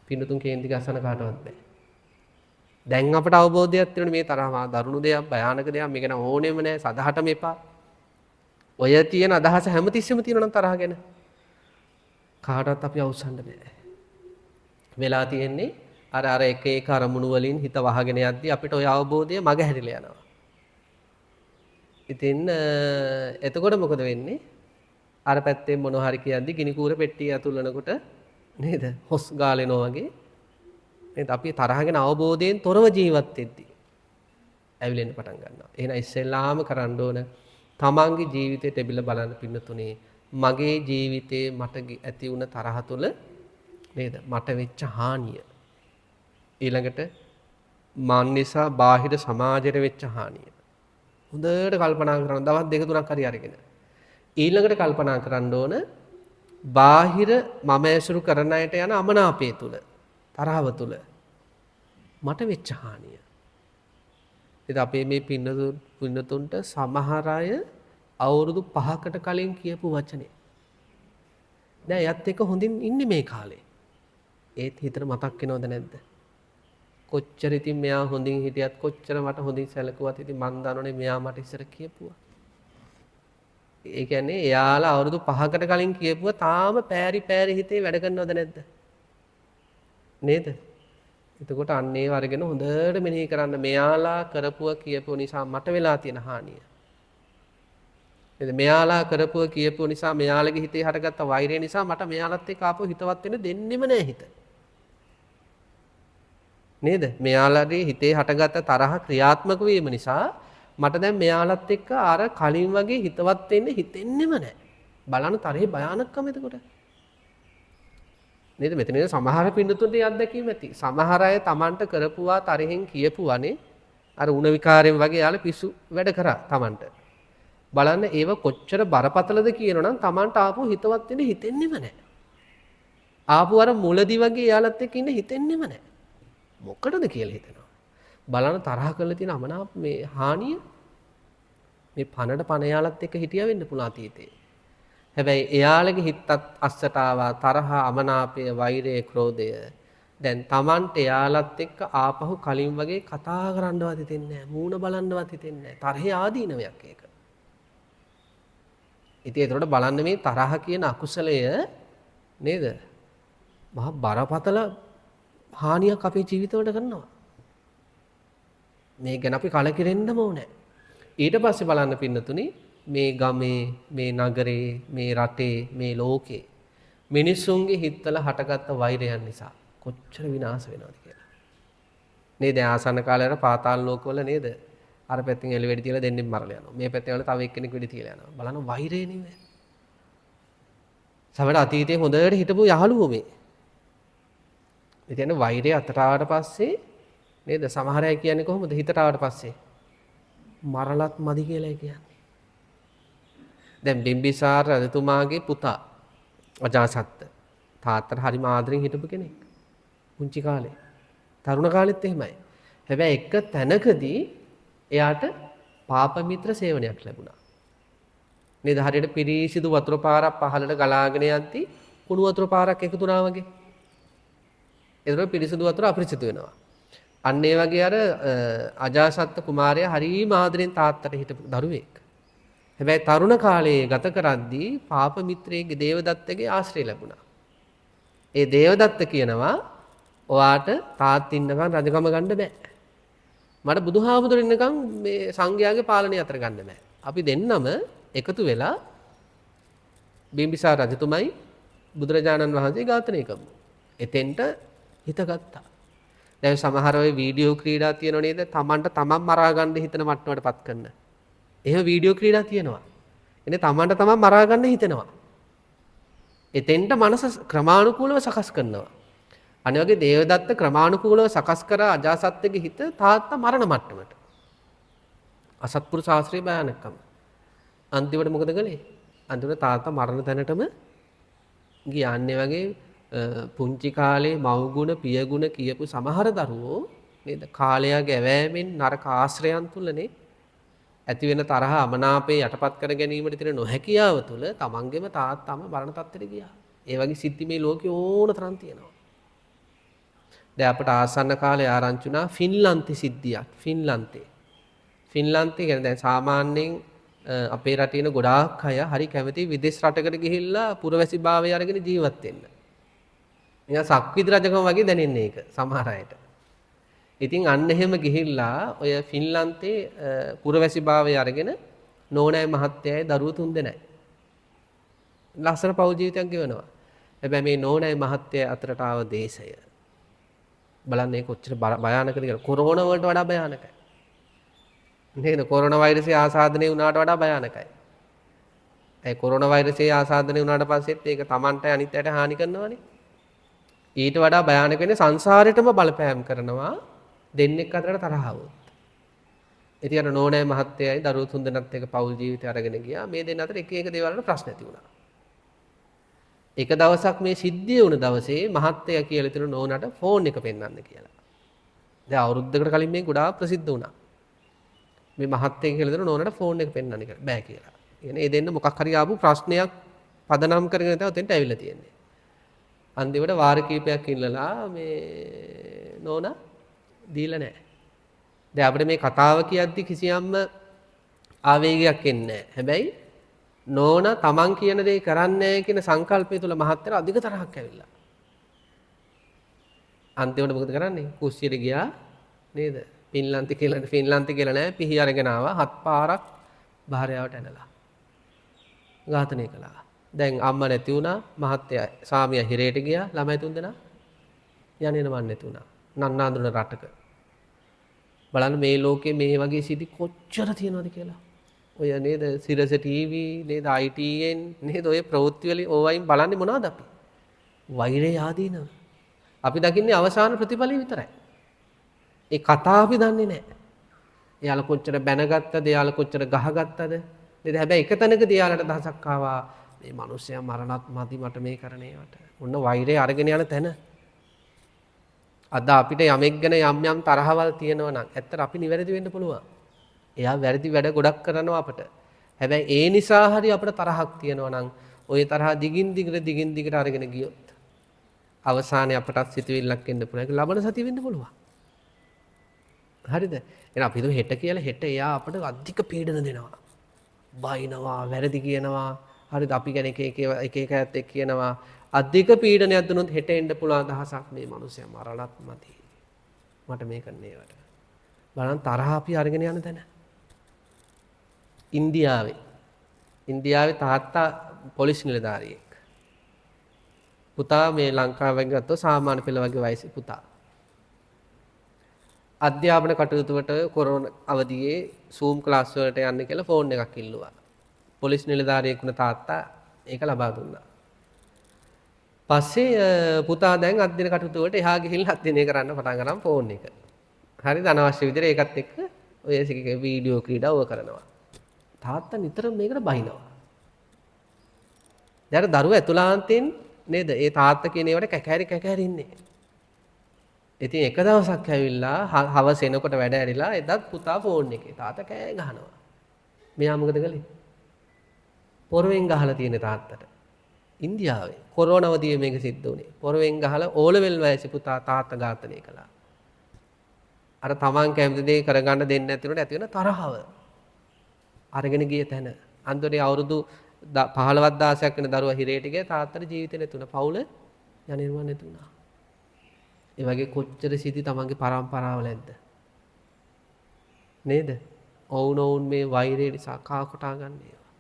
පින්නතුන් කේන්ති ගස්සන කාටවත් බෑ. දැන් අපට අවබෝධයක් තියෙනවා මේ තරහ මා දරුණු දෙයක් භයානක දෙයක් මේක නම් ඕනෙම නෑ සදහටම එපා. ඔය තියෙන අදහස හැමතිස්සෙම තියෙනවා නම් තරහ ගැන කාටවත් අපි අවසන්න්න බෑ. වෙලා තියෙන්නේ අර එක අරමුණු වලින් හිත වහගෙන යද්දී අපිට ඔය අවබෝධය මග හැරිලා යනවා. ඉතින් එතකොට මොකද වෙන්නේ? අර පැත්තෙන් මොනවා හරි කියද්දී ගිනි කූර පෙට්ටිය ඇතුළනකොට නේද? හොස් ගාලෙනවා වගේ නේද? අපි තරහගෙන අවබෝධයෙන් තොරව ජීවත් වෙද්දී ඇවිලෙන්න පටන් ගන්නවා. එහෙනම් ඉස්සෙල්ලාම කරන්න ඕන තමන්ගේ ජීවිතයට එබිලා බලන්න පින්නතුනේ මගේ ජීවිතේ මට ඇති වුණ තරහ තුළ නේද? මට වෙච්ච හානිය. ඊළඟට මන් නිසා බාහිර සමාජයට වෙච්ච හානිය. හොඳට කල්පනා කරන දවස් දෙක තුනක් හරි අරගෙන. ඊළඟට කල්පනා කරන්න ඕන බාහිර මම ඇසුරු කරන අයට යන අමනාපය තුළ තරහව තුළ මට වෙච්ච හානිය. ඉතින් අපේ මේ පින්නතුන්ට සමහර අය අවුරුදු 5කට කලින් කියපු වචනේ. දැන් යත් එක හොඳින් ඉන්නේ මේ කාලේ. ඒත් හිතට මතක් වෙනවද නැද්ද? කොච්චර ඉතින් මෙයා හොඳින් හිටියත් කොච්චර මට හොඳින් සැලකුවත් ඉතින් මන් දන්නෝනේ මෙයා මට ඉස්සර කියපුවා. ඒ කියන්නේ එයාලා අවුරුදු 5කට කලින් කියපුවා තාම පෑරි හිතේ වැඩ කරනවද නැද්ද? නේද? එතකොට අන්න ඒව අරගෙන හොඳට මෙනෙහි කරන්න මෙයාලා කරපුවා කියපුව නිසා මට වෙලා තියෙන හානිය. නේද? මෙයාලා කරපුවා කියපුව නිසා මෙයාලගේ හිතේ හටගත්ත වෛරය නිසා මට මෙයාලත් එක්ක ආපහු හිතවත් වෙන්න දෙන්නෙම නෑ හිත. නේද? මෙයාලගේ හිතේ හටගත්ත තරහ ක්‍රියාත්මක වීම නිසා මට දැන් මෙයාලත් එක්ක අර කලින් වගේ හිතවත් වෙන්න හිතෙන්නෙම නෑ. බලන්න තරහේ භයානකම එතකොට. නේද? මෙතන සමහර පින්නතුන්ට අත්දැකීම් ඇති. සමහර අය Tamanට කරපුවා තරහෙන් කියපුවානේ අර උණ විකාරයෙන් වගේ යාළ පිස්සු වැඩ කරා Tamanට. බලන්න ඒව කොච්චර බරපතලද කියනනම් Tamanට ආපු හිතවත් වෙන්න හිතෙන්නෙම නැහැ. ආපු අර මුලදි වගේ යාළත් එක්ක ඉන්න හිතෙන්නෙම නැහැ. මොකටද කියලා හිතනවා. බලන්න තරහ කරලා තියෙන අමනාප මේ හානිය මේ පනට පණ යාළත් එක්ක හිටියා වෙන්න පුළුවන් අතීතේ. හැබැයි එයාලගේ හිතත් අස්සට ආවා තරහ අමනාපය වෛරය ක්‍රෝධය. දැන් Tamanට එයාලත් එක්ක ආපහු කලින් වගේ කතා කරන්නවත් හිතෙන්නේ නැහැ. මූණ බලන්නවත් හිතෙන්නේ නැහැ. තරහේ ආදීනවයක් ඒක. ඉතින් ඒතරොට බලන්න මේ තරහ කියන අකුසලය නේද? මහා බරපතල හානියක් අපේ ජීවිතවලට කරනවා. මේ ගැන අපි කලකිරෙන්නම ඕනේ. ඊට පස්සේ බලන්න පින්නතුනි මේ ගමේ මේ නගරේ මේ රටේ මේ ලෝකේ මිනිස්සුන්ගේ හිතවල හටගත්ත වෛරයන් නිසා කොච්චර විනාශ වෙනවද කියලා. නේද? ආසන්න කාලේ පාතාල ලෝකවල නේද? අර පැත්තෙන් එළි වෙඩි තියලා දෙන්නෙක් මරලා යනවා. මේ පැත්තෙන් වල තව එක්කෙනෙක් වෙඩි තියලා යනවා. බලන්න වෛරය නෙවෙයි. සමහර අතීතයේ හොඳට හිටපු යහළුවෝ මේ. ඒ කියන්නේ වෛරය අතට ආවට පස්සේ නේද? සමහර අය කියන්නේ කොහොමද හිතට ආවට පස්සේ? මරලත් මදි කියලා කියන්නේ. දැන් බිම්බිසාර රජතුමාගේ පුතා අජාසත්ත තාත්තට හරිම ආදරෙන් හිටපු කෙනෙක්. පුංචි කාලේ. තරුණ කාලෙත් එහෙමයි. හැබැයි එක තැනකදී එයාට පාප මිත්‍ර සේවනයක් ලැබුණා. නේද? හරියට පිරිසිදු වතුර පාරක් පහළට ගලාගෙන යද්දී කුණු වතුර පාරක් එකතු වුණා වගේ. ඒතර පිරිසිදු වතුර අපිරිසිදු වෙනවා. අන්න ඒ වගේ අර අජාසත්ත කුමාරයා හරිම ආදරෙන් තාත්තට හිටපු දරුවෙක්. හැබැයි තරුණ කාලයේ ගත කරද්දී පාප මිත්‍රයෙක්ගේ දේවදත්තගේ ආශ්‍රය ලැබුණා. ඒ දේවදත්ත කියනවා ඔයාට තාත් ඉන්නකම් රජකම ගන්න බෑ. මට බුදුහාමුදුරු ඉන්නකම් මේ සංඝයාගේ පාලනය අතර ගන්න බෑ. අපි දෙන්නම එකතු වෙලා බිම්බිසාර රජතුමයි බුදුරජාණන් වහන්සේ ඝාතනය කරමු. එතෙන්ට හිතගත්තා. දැන් සමහර ඔය වීඩියෝ ක්‍රීඩා තියෙනව නේද? Tamanට Taman මරා ගන්න හිතන මට්ටමටපත් කරන. එහෙම වීඩියෝ ක්‍රීඩා තියෙනවා. එනේ Tamanට Taman මරා ගන්න හිතෙනවා. එතෙන්ට මනස ක්‍රමානුකූලව සකස් කරනවා. අනිත් වගේ දේවදත්ත ක්‍රමානුකූලව සකස් කර අජාසත්තගේ හිත තාත්තා මරණ මට්ටමට. අසත්පුරුෂ ශාස්ත්‍රයේ භයානකම. අන්තිමට මොකද කළේ? අන්තිමට තාත්තා මරණ තැනටම ගියන්නේ වගේ පුංචි කාලේ මව්ගුණ පියගුණ කියපු සමහර දරුවෝ නේද? කාලයාගේ ඇවෑමෙන් නරක ආශ්‍රයයන් තුලනේ ඇති වෙන තරහ අමනාපේ යටපත් කර ගැනීමට තියෙන නොහැකියාව තුළ තමන්ගේම තාත්තාම මරණ තත්ත්වයට ගියා. ඒ වගේ සිද්ධි මේ ලෝකේ ඕන තරම් තියෙනවා. දැන් අපට ආසන්න කාලේ ආරංචි වුණා ෆින්ලන්තේ සිද්ධියක්. ෆින්ලන්තේ කියන්නේ දැන් සාමාන්‍යයෙන් අපේ රටේ ඉන්න ගොඩාක් අය හරි කැමති විදේශ රටකට ගිහිල්ලා පුරවැසි භාවය අරගෙන ජීවත් වෙන්න. නිකන් සක්විති රජකම වගේ දැනෙන්නේ ඒක සමහර අයට. ඉතින් අන්න එහෙම ගිහිල්ලා ඔය ෆින්ලන්තේ පුරවැසි භාවය අරගෙන නෝනෑ මහත්තයයි දරුවෝ 3 දෙනයි. ලස්සන පෞල් ජීවිතයක් ගෙවනවා. හැබැයි මේ නෝනෑ මහත්තය අතරට ආව දේශය බලන්න ඒක කොච්චර භයානකද කියලා. කොරෝනා වලට වඩා භයානකයි. නේද? කොරෝනා වෛරසය ආසාදනය වුණාට වඩා භයානකයි. ඒ කොරෝනා වෛරසය ආසාදනය වුණාට පස්සෙත් ඒක Tamanටයි අනිත් අයට හානි කරනවානේ. ඊට වඩා භයානක වෙන්නේ සංසාරෙටම බලපෑම් කරනවා දෙන්නෙක් අතරට තරහ આવොත්. ඉතින් අර නෝනෑ මහත්තයයි දරුවෝ 3 දෙනාත් එක පෞල් ජීවිතය අරගෙන ගියා. මේ දෙන්න අතර එක දේවල් වල ප්‍රශ්න ඇති වුණා. එක දවසක් මේ සිද්ධිය වුණ දවසේ මහත්තයා කියලා තියන නෝනට ෆෝන් එක පෙන්වන්න කියලා. දැන් අවුරුද්දකට කලින් මේ ගොඩාක් ප්‍රසිද්ධ වුණා. මේ මහත්තයා කියලා තියන නෝනට ෆෝන් එක පෙන්වන්න කියලා බෑ කියලා. කියන්නේ ඒ දෙන්න මොකක් හරි ආපු ප්‍රශ්නයක් පදනම් කරගෙන තමයි උතෙන්ට ඇවිල්ලා තියෙන්නේ. අන්තිමට වාර කීපයක් ඉන්නලා මේ නෝනා දීලා නැහැ. දැන් අපිට මේ කතාව කියද්දි කිසියම්ම ආවේගයක් එන්නේ නැහැ. හැබැයි නෝනා තමන් කියන දේ කරන්නේ නැහැ කියන සංකල්පය තුල මහත්තයා අධික තරහක් ඇවිල්ලා. අන්තිමට මොකද කරන්නේ? කුස්සියට ගියා නේද? ෆින්ලන්තේ කියලා නැහැ පිහි අරගෙන ආවා 7 පාරක් භාර්යාවට ඇනලා. ඝාතනය කළා. දැන් අම්මා නැති වුණා මහත්තයා සාමියා හිරේට ගියා ළමයි 3 දෙනා යන්නේ නමන් නැති වුණා. නන්නාඳුන රටක. බලන්න මේ ලෝකේ මේ වගේ සිටි කොච්චර තියෙනවද කියලා. ඔය නේද සිරස ටීවී නේද ITN නේද ඔය ප්‍රවෘත්ති වලින් ඕවයින් බලන්නේ මොනවද අපි? වෛරය ආදීනව. අපි දකින්නේ අවසාන ප්‍රතිඵලය විතරයි. ඒ කතා අපි දන්නේ නැහැ. එයාලා කොච්චර බැනගත්තද, එයාලා කොච්චර ගහගත්තද. නේද? හැබැයි එක තැනකදී එයාලට දහසක් ආවා මේ මිනිස්සයා මරණත් මදි මට මේ කරන ඒවට. ඔන්න වෛරය අරගෙන යන තැන. අද අපිට යමෙක් ගැන යම් යම් තරහවල් තියෙනවා නම් ඇත්තට අපි නිවැරදි වෙන්න පුළුවන්. එයා වැරදි වැඩ ගොඩක් කරනවා අපට. හැබැයි ඒ නිසා හරි අපිට තරහක් තියෙනවා නම් ওই තරහ දිගින් දිගට අරගෙන ගියොත් අවසානයේ අපටත් සිතුවිල්ලක් එන්න පුළුවන්. ඒක ලබන සතිය වෙන්න පුළුවන්. හරිද? එහෙනම් අපි හිතුව හෙට කියලා හෙට එයා අපට අධික පීඩන දෙනවා. බයිනවා, වැරදි කියනවා. හරිද? අපි ගැන එක ඇත්තෙක් කියනවා. අධික පීඩනයක් දුනොත් හෙට එන්න පුළුවන් දහසක් මේ මිනිස්සයා මරණත් මදි. මට මේ කරන්නේ ඒවට. බලන්න තරහ අපි අරගෙන යන තැන. ඉන්දියාවේ තාත්තා පොලිස් නිලධාරියෙක්. පුතා මේ ලංකාවෙන් ගත්තොත් සාමාන්‍ය පෙළ වගේ වයසේ පුතා. අධ්‍යාපන කටයුතු වලට කොරෝනා අවදියේ Zoom ක්ලාස් වලට යන්න කියලා ෆෝන් එකක් ඉල්ලුවා. පොලිස් නිලධාරියෙක් වුණ තාත්තා ඒක ලබා දුන්නා. පස්සේ පුතා දැන් අධ්‍යයන කටයුතු වලට එහා ගිහිල්ලා අධ්‍යයනය කරන්න පටන් ගන්න ෆෝන් එක. හරිද? අනවශ්‍ය විදිහට ඒකත් එක්ක ඔය වීඩියෝ ක්‍රීඩා ඔය කරනවා. තාත්තා නිතරම මේකට බහිනවා. දැන් දරුවා ඇතුළාන්තයෙන් නේද? ඒ තාත්තා කියන ඒවට කැකෑරි ඉන්නේ. ඉතින් එක දවසක් ඇවිල්ලා හවස එනකොට වැඩ ඇරිලා එදත් පුතා ෆෝන් එකේ තාත්තා කෑ ගහනවා. මෙයා මොකද කළේ? පොරවෙන් ගහලා තියෙන තාත්තට. ඉන්දියාවේ කොරෝනා අවදියේ මේක සිද්ධ වුණේ. පොරවෙන් ගහලා ඕලෙවල් වයසේ පුතා තාත්තා ඝාතනය කළා. අර තමන් කැමති දේ කරගන්න දෙන්නේ නැති උනට ඇති වෙන තරහව. අරගෙන ගිය තැන. අන්තිමට අවුරුදු 15ක් 16ක් වෙන දරුවා හිරේට ගියා තාත්තට ජීවිතේ නැතුණා. පවුල යන්නේම නැතුණා. ඒ වගේ කොච්චර සිටි තමන්ගේ පරම්පරාවල ඇද්ද? නේද? ඔවුන් මේ වෛරය නිසා කා කොටා ගන්න ඒවා.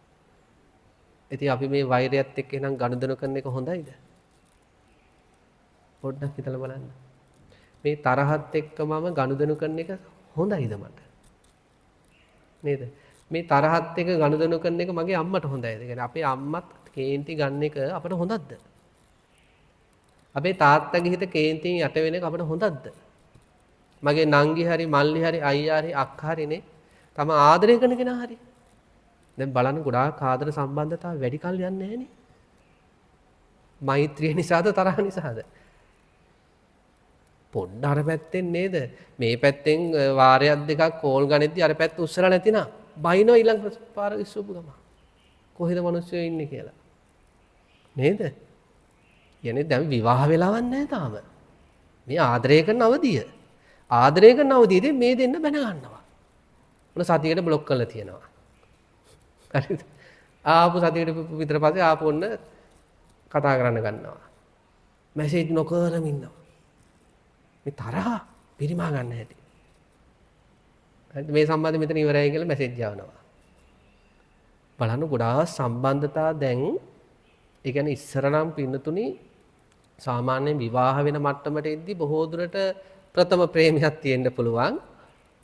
ඉතින් අපි මේ වෛරයත් එක්ක එනම් ගනුදෙනු කරන එක හොඳයිද? පොඩ්ඩක් හිතලා බලන්න. මේ තරහත් එක්ක මම ගනුදෙනු කරන එක හොඳයිද මට? නේද? මේ තරහත් එක්ක ගනුදෙනු කරන එක මගේ අම්මට හොඳයිද? කියන්නේ අපේ අම්මත් කේන්ති ගන්න එක අපට හොඳක්ද? අපේ තාත්තගේ හිත කේන්තියෙන් යට වෙන එක අපට හොඳක්ද? මගේ නංගි හරි මල්ලි හරි අයියා හරි අක්කා හරිනේ තම ආදරය කරන කෙනා හරි. දැන් බලන්න ගොඩාක් ආදර සම්බන්ධතාව වැඩි කල් යන්නේ නැහනේ. මෛත්‍රිය නිසාද තරහ නිසාද? පොඩ්ඩ අර පැත්තෙන් නේද? මේ පැත්තෙන් වාරයක් දෙකක් කෝල් ගනිද්දි අර පැත්ත උස්සලා නැතිනම් බයිනෝ ඊළඟ පාර ඉස්සුපු ගම. කොහෙද මිනිස්සු ඉන්නේ කියලා. නේද? යන්නේ දැන් විවාහ වෙලාවක් නැහැ තාම. මේ ආදරය කරන අවදිය. ආදරය කරන අවදියේදී මේ දෙන්න බැන ගන්නවා. මොන සතියේට බ්ලොක් කරලා තියෙනවා. හරිද? ආපු සතියේට විතර පස්සේ ආපු ඔන්න කතා කරන්න ගන්නවා. මැසේජ් නොකරම ඉන්නවා. මේ තරහ පිරිමා ගන්න හැටි. හරිද? මේ සම්බන්ධය මෙතන ඉවරයි කියලා මැසේජ් යවනවා. බලන්න ගොඩාක් සම්බන්ධතා දැන් ඒ කියන්නේ ඉස්සර නම් පින්නතුණි සාමාන්‍යයෙන් විවාහ වෙන මට්ටමට එද්දි බොහෝ දුරට ප්‍රථම ප්‍රේමයක් තියෙන්න පුළුවන්.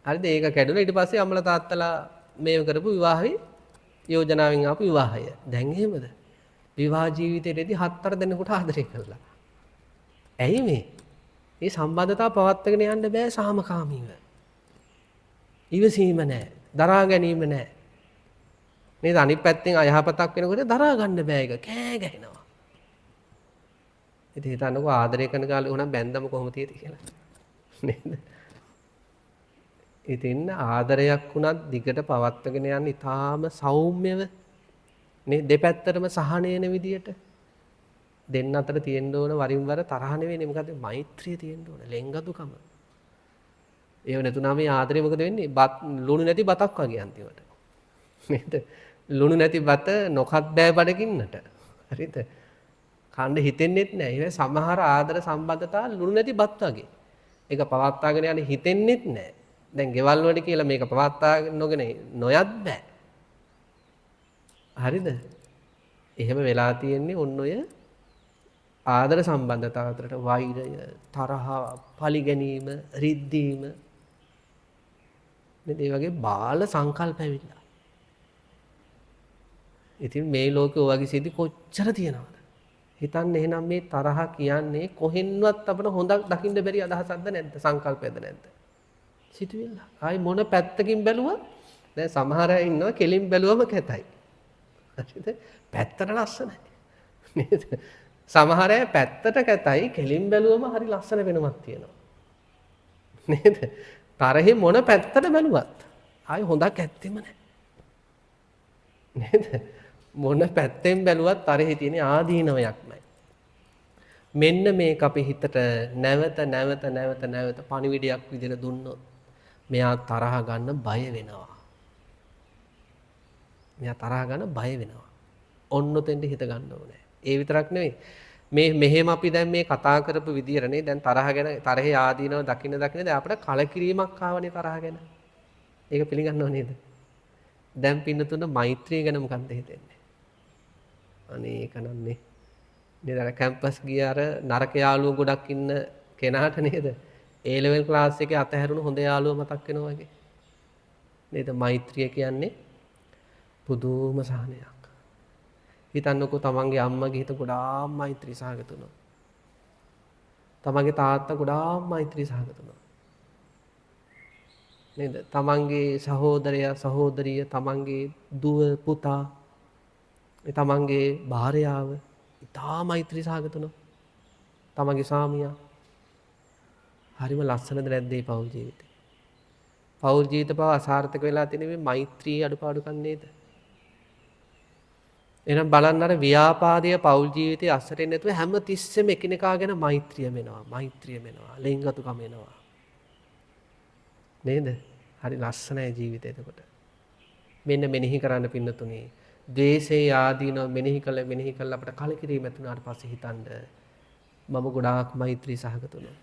හරිද? ඒක කැඩුණා. ඊට පස්සේ අම්මලා තාත්තලා මේව කරපු විවාහේ යෝජනාවෙන් ආපු විවාහය. දැන් එහෙමද? විවාහ ජීවිතයේදී 7-8 දෙනෙකුට ආදරය කළා. ඇයි මේ? මේ සම්බන්ධතාව පවත්වාගෙන යන්න බෑ සාමකාමීව. ඉවසීම නැහැ. දරා ගැනීම නැහැ. නේද? අනිත් පැත්තෙන් අයහපතක් වෙනකොට දරා ගන්න බෑ ඒක. කෑ ගැහෙනවා. ඉතින් හිතන්නකෝ ආදරය කරන කාලේ උනම් බැන්දම කොහොම තියෙද කියලා. නේද? ඉතින් ආදරයක් වුණත් දිගට පවත්වාගෙන යන්න ඉතාම සෞම්‍යව නේ දෙපැත්තටම සහනයන විදියට දෙන්න අතර තියෙන්න ඕන වරින් වර තරහ නෙවෙයි මොකද මෛත්‍රිය තියෙන්න ඕන ලෙන්ගතුකම. ඒව නැතුණා මේ ආදරේ මොකද වෙන්නේ? ලුණු නැති බතක් වගේ අන්තිමට. නේද? ලුණු නැති බත නොකත් බෑ බඩගින්නට. හරිද? කන්න හිතෙන්නෙත් නැහැ. ඒ සමහර ආදර සම්බන්ධතා ලුණු නැති බත් වගේ. ඒක පවත්වාගෙන යන්න හිතෙන්නෙත් නැහැ. දැන් ගෙවල් වල කියලා මේක පවත්වාගෙන නොයත් බෑ. හරිද? එහෙම වෙලා තියෙන්නේ ඔන්න ඔය ආදර සම්බන්ධතාව අතරට වෛරය, තරහ, පලි ගැනීම, රිද්දීම මේ වගේ බාල සංකල්ප ඇවිල්ලා. ඉතින් මේ ලෝකේ ඔය වගේ සිද්ධි කොච්චර තියෙනවද? හිතන්න එහෙනම් මේ තරහ කියන්නේ කොහෙන්වත් අපිට හොඳක් දකින්න බැරි අදහසක්ද නැද්ද? සංකල්පයක්ද නැද්ද? සිතුවිල්ල. ආයි මොන පැත්තකින් බැලුවා? දැන් සමහර අය ඉන්නවා කෙලින් බැලුවම කැතයි. හරිද? පැත්තට ලස්සනයි. නේද? සමහර අය පැත්තට කැතයි කෙලින් බැලුවම හරි ලස්සන වෙනමක් තියෙනවා. නේද? තරහේ මොන පැත්තට බැලුවත් ආයි හොඳක් ඇත්තෙම නැහැ. නේද? මොන පැත්තෙන් බැලුවත් තරහේ තියෙන ආදීනවයක්මයි. මෙන්න මේක අපේ හිතට නැවත පණිවිඩයක් විදිහට දුන්නොත් මෙයා තරහ ගන්න බය වෙනවා. මෙයා තරහ ගන්න බය වෙනවා. ඔන්න ඔතෙන්ට හිත ගන්න ඕනේ. ඒ විතරක් නෙවෙයි. මෙහෙම අපි දැන් මේ කතා කරපු විදිහටනේ දැන් තරහ ගැන තරහේ ආදීනව දකින්න දැන් අපිට කලකිරීමක් ආවනේ තරහ ගැන. ඒක පිළිගන්නව නේද? දැන් පින්නතුන මෛත්‍රිය ගැන මොකක්ද හිතෙන්නේ? අනේ ඒක නම්නේ. නේද අර කැම්පස් ගිය අර නරක යාළුවෝ ගොඩක් ඉන්න කෙනාට නේද? A level ක්ලාස් එකේ අතහැරුණු හොඳ යාළුවෝ මතක් වෙනවා වගේ. නේද? මෛත්‍රිය කියන්නේ පුදුම සහනයක්. හිතන්නකෝ තමන්ගේ අම්මගේ හිත ගොඩාක් මෛත්‍රී සහගත වුණා. තමන්ගේ තාත්තා ගොඩාක් මෛත්‍රී සහගත වුණා. නේද? තමන්ගේ සහෝදරයා සහෝදරිය තමන්ගේ දුව පුතා තමන්ගේ භාර්යාව ඉතා මෛත්‍රී සහගත වුණා. තමන්ගේ ස්වාමියා හරිම ලස්සනද නැද්ද මේ පෞල් ජීවිතේ? පෞල් ජීවිත පව අසාර්ථක වෙලා තියෙන මේ මෛත්‍රී අඩුපාඩුකම් නේද? එහෙනම් බලන්න අර ව්‍යාපාදයේ පෞල් ජීවිතයේ අස්සරෙන් නැතුව හැම තිස්සෙම එකිනෙකා ගැන මෛත්‍රිය මෙනවා ලෙන්ගතුකම එනවා නේද? හරි ලස්සනයි ජීවිතය එතකොට. මෙන්න මෙනෙහි කරන්න පින්නතුනේ. ද්වේෂයේ ආදීනව මෙනෙහි කළ අපිට කලකිරීම ඇති වුණාට පස්සේ හිතන්න මම ගොඩාක් මෛත්‍රී සහගත වුණා.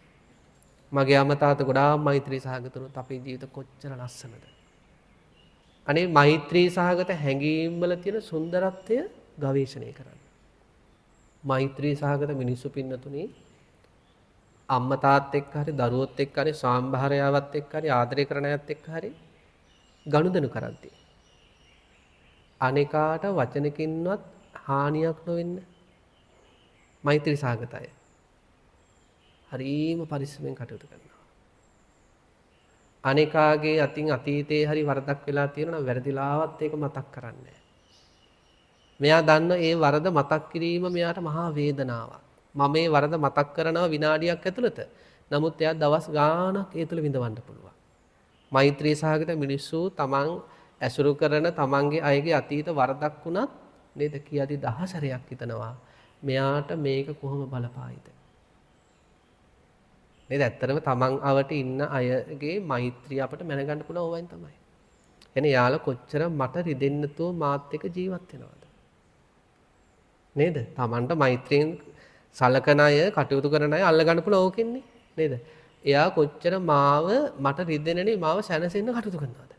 මගේ අම්මා තාත්තා ගොඩාක් මෛත්‍රී සහගත වුණොත් අපේ ජීවිත කොච්චර ලස්සනද? අනේ මෛත්‍රී සහගත හැඟීම් වල තියෙන සුන්දරත්වය ගවේෂණය කරන්න. මෛත්‍රී සහගත මිනිස්සු පින්නතුනේ අම්මා තාත්තා එක්ක හරි දරුවොත් එක්ක හරි සාම්භාරයාවත් එක්ක හරි ආදරය කරන අයත් එක්ක හරි ගනුදෙනු කරද්දී අනේකාට වචනකින්වත් හානියක් නොවෙන්න මෛත්‍රී සහගතය. හරිම පරිස්සමෙන් කටයුතු කරනවා. අනේකාගේ අතින් අතීතයේ හරි වරදක් වෙලා තියෙනවා නම් වැරදිලාවත් ඒක මතක් කරන්නේ. මෙයා දන්න ඒ වරද මතක් කිරීම මෙයාට මහා වේදනාවක්. මම මේ වරද මතක් කරනවා විනාඩියක් ඇතුළත. නමුත් එයා දවස් ගාණක් ඒ තුල විඳවන්න පුළුවන්. මෛත්‍රී සහගත මිනිස්සු තමන් ඇසුරු කරන තමන්ගේ අයගේ අතීත වරදක් වුණත් නේද කියදී දහසරයක් හිතනවා. මෙයාට මේක කොහොම බලපායිද? නේද? ඇත්තටම තමන් අවට ඉන්න අයගේ මෛත්‍රිය අපිට මැනගන්න පුළුවන් ඕවෙන් තමයි. එනේ යාළ කොච්චර මට රිදෙන්න තෝ මාත් එක්ක ජීවත් වෙනවද? නේද? තමන්ට මෛත්‍රියෙන් සලකන අය, කටයුතු කරන අය අල්ල ගන්න පුළුවන් ඕකෙන්නේ. නේද? එයා කොච්චර මට රිදෙනනේ මාව සැනසෙන්න කටයුතු කරනවද?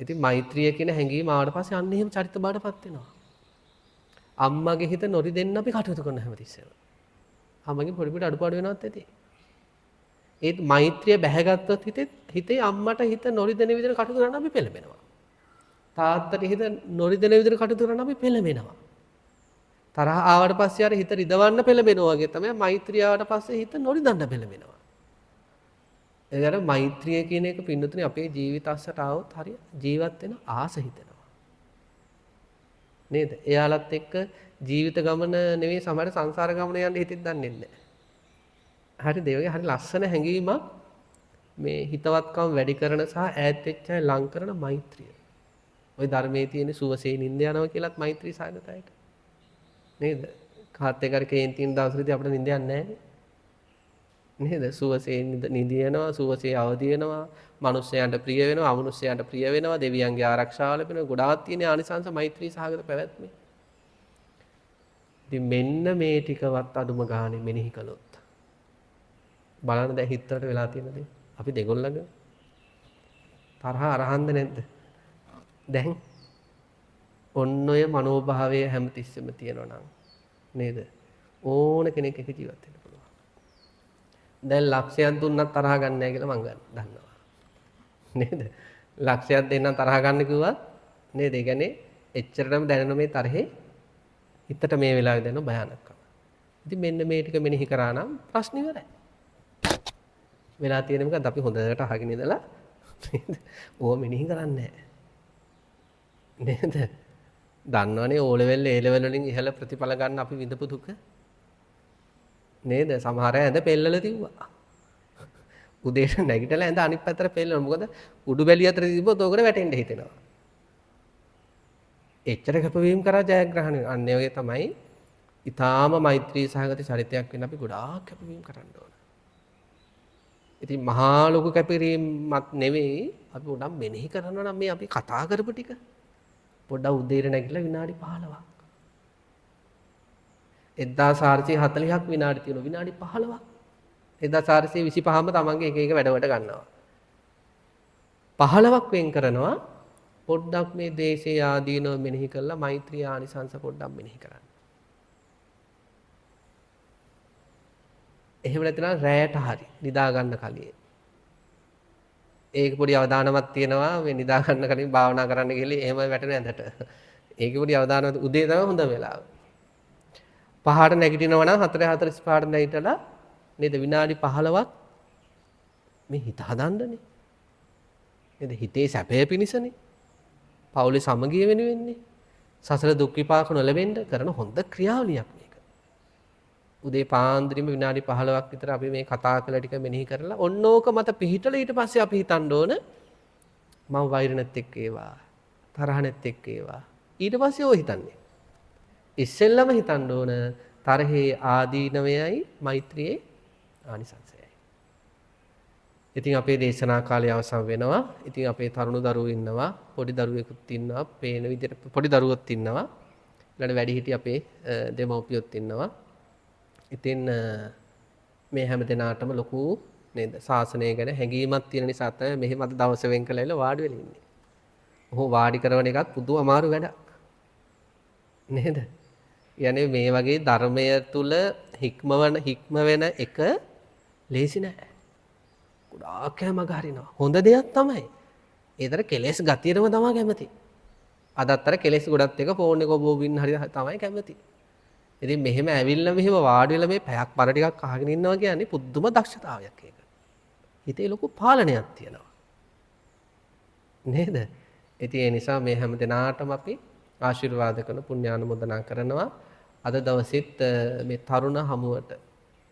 ඉතින් මෛත්‍රිය කියන හැඟීම ආවට පස්සේ අන්න එහෙම චරිත බාටපත් වෙනවා. අම්මගේ හිත නොරිදෙන්න අපි කටයුතු කරන හැමතිස්සෙම. අම්මගේ පොඩි පොඩි අඩුපාඩු වෙනවත් ඇති. ඒත් මෛත්‍රිය බැහැගත්තොත් හිතේ අම්මට හිත නොරිදෙන විදිහට කටයුතු කරන්න අපි පෙළඹෙනවා. තාත්තට හිත නොරිදෙන විදිහට කටයුතු කරන්න අපි පෙළඹෙනවා. තරහ ආවට පස්සේ අර හිත රිදවන්න පෙළඹෙනවා වගේ තමයි මෛත්‍රිය ආවට පස්සේ හිත නොරිදන්න පෙළඹෙනවා. ඒකට මෛත්‍රිය කියන එක පින්නතුනේ අපේ ජීවිත අස්සට આવොත් හරිය ජීවත් වෙන ආස හිතෙනවා. නේද? එයාලත් එක්ක ජීවිත ගමන නෙවෙයි සමහර සංසාර ගමන යන්න හිතෙත් දන්නේ නැහැ. හරිද? ඒ වගේ හරි ලස්සන හැඟීමක් මේ හිතවත්කම් වැඩි කරන සහ ඈත් වෙච්ච අය ලං කරන මෛත්‍රිය. ওই ධර්මයේ තියෙන සුවසේ නිඳ යනවා කියලාත් මෛත්‍රී සාගතයට. නේද? කාත් එක්ක හරි කේන්තින් දවසේදී අපිට නිඳ යන්නේ නැහැ. නේද? සුවසේ නිඳ යනවා, සුවසේ අවදි වෙනවා, මිනිස්යන්ට ප්‍රිය වෙනවා, අමනුෂ්‍යයන්ට ප්‍රිය වෙනවා, දෙවියන්ගේ ආරක්ෂාව ලැබෙනවා. ගොඩාක් තියෙන ආනිසංස මෛත්‍රී සහගත පැවැත්මේ. ඉතින් මෙන්න මේ ටිකවත් අඩුම ගානේ මෙනෙහි කළොත් බලන්න දැන් හිතට වෙලා තියෙන දේ. අපි දෙගොල්ලගේ තරහ අරහන්ද නැද්ද? දැන් ඔන්න ඔය මනෝභාවය හැමතිස්සෙම තියෙනවා නම් නේද? ඕන කෙනෙක් එක ජීවත් වෙන්න පුළුවන්. දැන් ලක්ෂයක් දුන්නත් තරහ ගන්න නැහැ කියලා මම දන්නවා. නේද? ලක්ෂයක් දෙන්නම් තරහ ගන්න කිව්වත් නේද? ඒ කියන්නේ එච්චරටම දැනෙන මේ තරහේ හිතට මේ වෙලාවේ දැනෙන භයානකකම. ඉතින් මෙන්න මේ ටික මෙනෙහි කරා නම් ප්‍රශ්න ඉවරයි. වෙලා තියෙන මොකද අපි හොඳට අහගෙන ඉඳලා නේද? ඕව මෙනෙහි කරන්නේ නැහැ. නේද? දන්නවනේ ඕ ලෙවල් ඒ ලෙවල් වලින් ඉහළ ප්‍රතිඵල ගන්න අපි විඳපු දුක. නේද? සමහර අය ඇඳ පෙල්ලල තිව්වා. උදේට නැගිටලා ඇඳ අනිත් පැත්තට පෙල්ලනවා. මොකද උඩු බැලිය අතර තිබ්බොත් ඕකට වැටෙන්න හිතෙනවා. එච්චර කැපවීම කරා ජයග්‍රහණය. අන්න ඒ වගේ තමයි ඊටාම මෛත්‍රී සහගත චරිතයක් වෙන්න අපි ගොඩාක් කැපවීම කරන්න ඕන. ඉතින් මහා ලොකු කැපවීමක් නෙවෙයි අපි උඩම් මෙනෙහි කරනවා නම් මේ අපි කතා කරපු ටික පොඩ්ඩක් උදේට නැගිටලා විනාඩි 15ක් 1440ක් විනාඩි තියෙනවා විනාඩි 15ක් 1425ම තමන්ගේ එක එක වැඩවලට ගන්නවා 15ක් වෙන් කරනවා පොඩ්ඩක් මේ දේශේ ආදීනව මෙනෙහි කරලා මෛත්‍රී ආනිසංස පොඩ්ඩක් මෙනෙහි කරන්න. එහෙම නැත්නම් රැයට හරි නිදා ගන්න කලින්. ඒක පොඩි අවදානමක් තියෙනවා මේ නිදා ගන්න කලින් භාවනා කරන්න ගිහලා එහෙම වැටෙන ඇඳට. ඒක පොඩි අවදානමක් උදේ තමයි හොඳ වෙලාව. 5ට නැගිටිනවා නම් 4:45ට නැගිටලා නේද විනාඩි 15ක් මේ හිත හදන්නනේ. නේද හිතේ සැපය පිණිසනේ. පවුලේ සමගිය වෙනුවෙන්නේ. සසර දුක් විපාක නොලැබෙන්න කරන හොඳ ක්‍රියාවලියක් මේක. උදේ පාන්දරෙම විනාඩි 15ක් විතර අපි මේ කතා කළ ටික මෙනෙහි කරලා ඔන්න ඕක මත පිහිටලා ඊට පස්සේ අපි හිතන්න ඕන මම වෛර නැත් එක්ක ඒවා තරහ නැත් එක්ක ඒවා ඊට පස්සේ ඕක හිතන්නේ ඉස්සෙල්ලම හිතන්න ඕන තරහේ ආදීනවයයි මෛත්‍රියේ ආනිසංසයයි. ඉතින් අපේ දේශනා කාලය අවසන් වෙනවා. ඉතින් අපේ තරුණ දරුවෝ ඉන්නවා, පොඩි දරුවෙකුත් ඉන්නවා, පේන විදිහට පොඩි දරුවොත් ඉන්නවා. ඊළඟ වැඩිහිටි අපේ දෙමව්පියොත් ඉන්නවා. ඉතින් මේ හැම දිනාටම ලොකු නේද ශාසනය ගැන හැඟීමක් තියෙන නිසා තමයි මෙහෙම අද දවස වෙන් කළා වාඩි වෙලා ඉන්නේ. ඔහො වාඩි කරන එකත් පුදුම අමාරු වැඩක්. නේද? යන්නේ මේ වගේ ධර්මය තුල හික්ම වෙන එක ලේසි නෑ. ගොඩාක් මග හරිනවා. හොඳ දෙයක් තමයි. ඒතර කෙලෙස් ගතියටම තමයි කැමති. අදත්තර කෙලෙස් ගොඩත් එක ෆෝන් එක ඔබ වින් හරි තමයි කැමති. ඉතින් මෙහෙම ඇවිල්ලා මෙහෙම වාඩි වෙලා මේ පැයක් බර ටිකක් අහගෙන ඉන්නවා කියන්නේ පුදුම දක්ෂතාවයක් ඒක. හිතේ ලොකු පාලනයක් තියෙනවා. නේද? ඉතින් ඒ නිසා මේ හැම දිනාටම අපි ආශිර්වාද කරන පුණ්‍යානුමෝදනා කරනවා. අද දවසෙත් මේ තරුණ හමුවට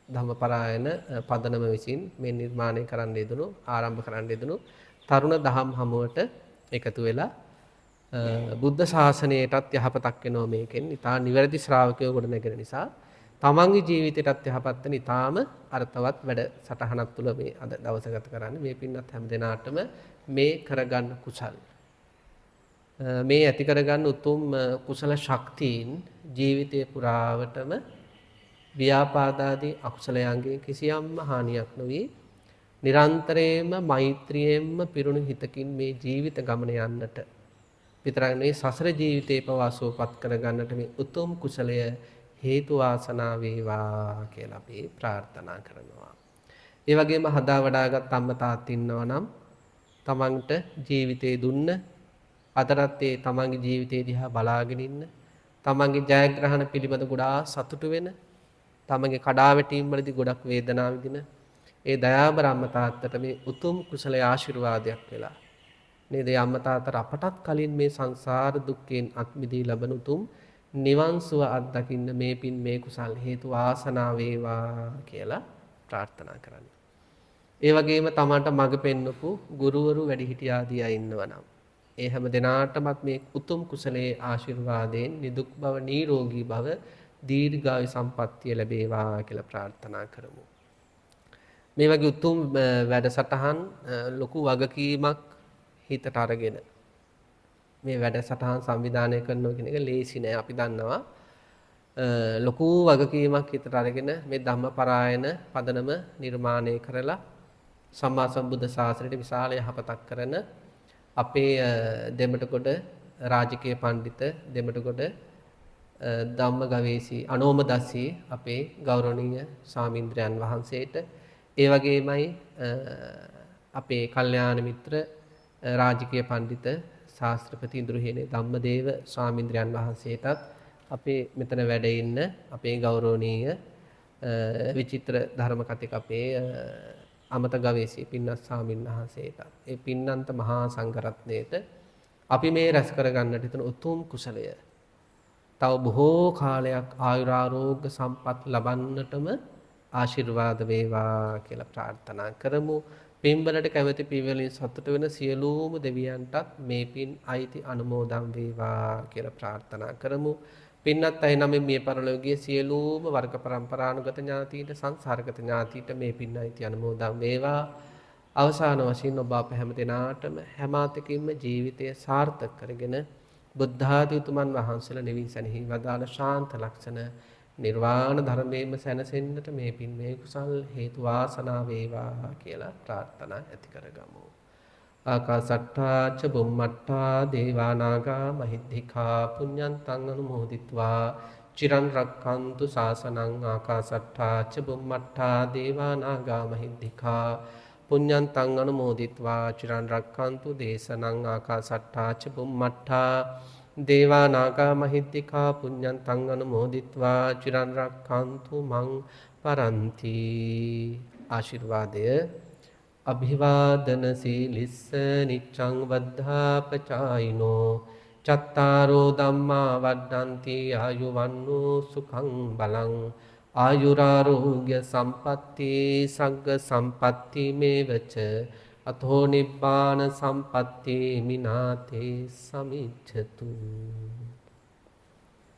ධම්මපරායන පදනම විසින් මේ නිර්මාණය කරන්න යෙදුණු ආරම්භ කරන්න යෙදුණු තරුණ දහම් හමුවට එකතු වෙලා බුද්ධ ශාසනයටත් යහපතක් වෙනවා මේකෙන්. ඊටා නිවැරදි ශ්‍රාවකයෝ ගොඩ නැගෙන නිසා තමන්ගේ ජීවිතයටත් යහපත් වෙන ඊටාම අර්ථවත් වැඩ සටහනක් තුළ මේ අද දවස ගත කරන්නේ. මේ පින්නත් හැම දිනාටම මේ කරගන්න කුසල් මේ ඇති කරගන්න උතුම් කුසල ශක්තියින් ජීවිතේ පුරාවටම ව්‍යාපාදාදී අකුසලයන්ගේ කිසියම් හානියක් නොවි නිරන්තරයෙන්ම මෛත්‍රියෙන්ම පිරුණු හිතකින් මේ ජීවිත ගමන යන්නට විතරක් නෙවෙයි සසර ජීවිතේ පවාසෝපත් කරගන්නට මේ උතුම් කුසලය හේතු වාසනා වේවා කියලා අපි ප්‍රාර්ථනා කරනවා. ඒ වගේම හදා වඩාගත් අම්මා තාත්තා ඉන්නවා නම් තමන්ට ජීවිතේ දුන්න අදටත් ඒ තමන්ගේ ජීවිතේ දිහා බලාගෙන ඉන්න තමන්ගේ ජයග්‍රහණ පිළිබඳ ගොඩාක් සතුටු වෙන තමන්ගේ කඩාවැටීම් වලදී ගොඩක් වේදනාව විඳින ඒ දයාබර අම්මා තාත්තට මේ උතුම් කුසල ආශිර්වාදයක් වෙලා නේද අම්මා තාත්තට අපටත් කලින් මේ සංසාර දුක්ඛෙන් අත් මිදී ලබන උතුම් නිවන් සුව අත්දකින්න මේ පින් මේ කුසල් හේතු වාසනා වේවා කියලා ප්‍රාර්ථනා කරන්න. ඒ වගේම තමන්ට මඟ පෙන්වපු ගුරුවරු වැඩිහිටි ආදී අය ඉන්නවනම් ඒ හැම දිනාටමත් මේ උතුම් කුසලයේ ආශිර්වාදයෙන් නිදුක් බව නිරෝගී බව දීර්ඝායු සම්පන්නිය ලැබේවා කියලා ප්‍රාර්ථනා කරමු. මේ වගේ උතුම් වැඩසටහන් ලොකු වගකීමක් හිතට අරගෙන මේ වැඩසටහන් සංවිධානය කරනවා කියන එක ලේසි නෑ අපි දන්නවා. ලොකු වගකීමක් හිතට අරගෙන මේ ධම්මපරායන පදනම නිර්මාණය කරලා සම්මා සම්බුද්ධ ශාසනයට විශාල යහපතක් කරන අපේ දෙමටකොඩ රාජකීය පඬිත දෙමටකොඩ ධම්ම ගවේෂී අනෝමදස්සී අපේ ගෞරවනීය ස්වාමීන්ද්‍රයන් වහන්සේට ඒ වගේමයි අපේ කල්යාණ මිත්‍ර රාජකීය පඬිත ශාස්ත්‍රපති ඉන්ද්‍රහේනේ ධම්මදේව ස්වාමීන්ද්‍රයන් වහන්සේටත් අපේ මෙතන වැඩ ඉන්න අපේ ගෞරවනීය විචිත්‍ර ධර්ම කතික අපේ අමත ගවේෂී පින්නත් ස්වාමීන් වහන්සේට ඒ පින්නන්ත මහා සංඝරත්නයේට අපි මේ රැස් කරගන්නට හිතන උතුම් කුසලය තව බොහෝ කාලයක් ආයුරාරෝග්‍ය සම්පත් ලබන්නටම ආශිර්වාද වේවා කියලා ප්‍රාර්ථනා කරමු. පින්වලට කැමැති පින්වලින් සතුට වෙන සියලුම දෙවියන්ටත් මේ පින් අයිති අනුමෝදන් වේවා කියලා ප්‍රාර්ථනා කරමු. පින්නත් අය නම් මේ පරලෝකීය සියලුම වර්ග પરම්පරානුගත ඥාතීන්ට සංසාරගත ඥාතීන්ට මේ පින් අයිති අනුමෝදන් වේවා. අවසාන වශයෙන් ඔබ අප හැම දිනාටම හැමාතකින්ම ජීවිතය සාර්ථක කරගෙන බුද්ධාදී උතුමන් වහන්සේලා නිවින් සැනහි වදාළ ශාන්ත ලක්ෂණ නිර්වාණ ධර්මයේම සැනසෙන්නට මේ පින් මේ කුසල් හේතු වාසනා වේවා කියලා ප්‍රාර්ථනා ඇති කරගමු. ආකාසට්ටා ච බුම්මට්ටා දේවා නාග මහිද්దికා පුඤ්ඤන්තං අනුමෝදිත්වා චිරන් රක්ඛන්තු ශාසනං ආකාසට්ටා ච බුම්මට්ටා දේවා නාග මහිද්దికා පුඤ්ඤන්තං අනුමෝදිත්වා චිරන් රක්ඛන්තු දේශනං ආකාසට්ටා ච බුම්මට්ටා දේවා නාග මහිද්దికා පුඤ්ඤන්තං අනුමෝදිත්වා චිරන් රක්ඛන්තු මං පරන්ති. ආශිර්වාදය අභිවාදන සීලිස්ස නිච්ඡං වද්ධාපචායිනෝ චත්තාරෝ ධම්මා වඩ්ඩಂತಿ ආයුවන්නෝ සුඛං බලං ආයුරාෝග්‍ය සම්පatti සග්ග සම්පatti මේවච අතෝ නිබ්බාන සම්පatti මිනාතේ සමිච්ඡතු.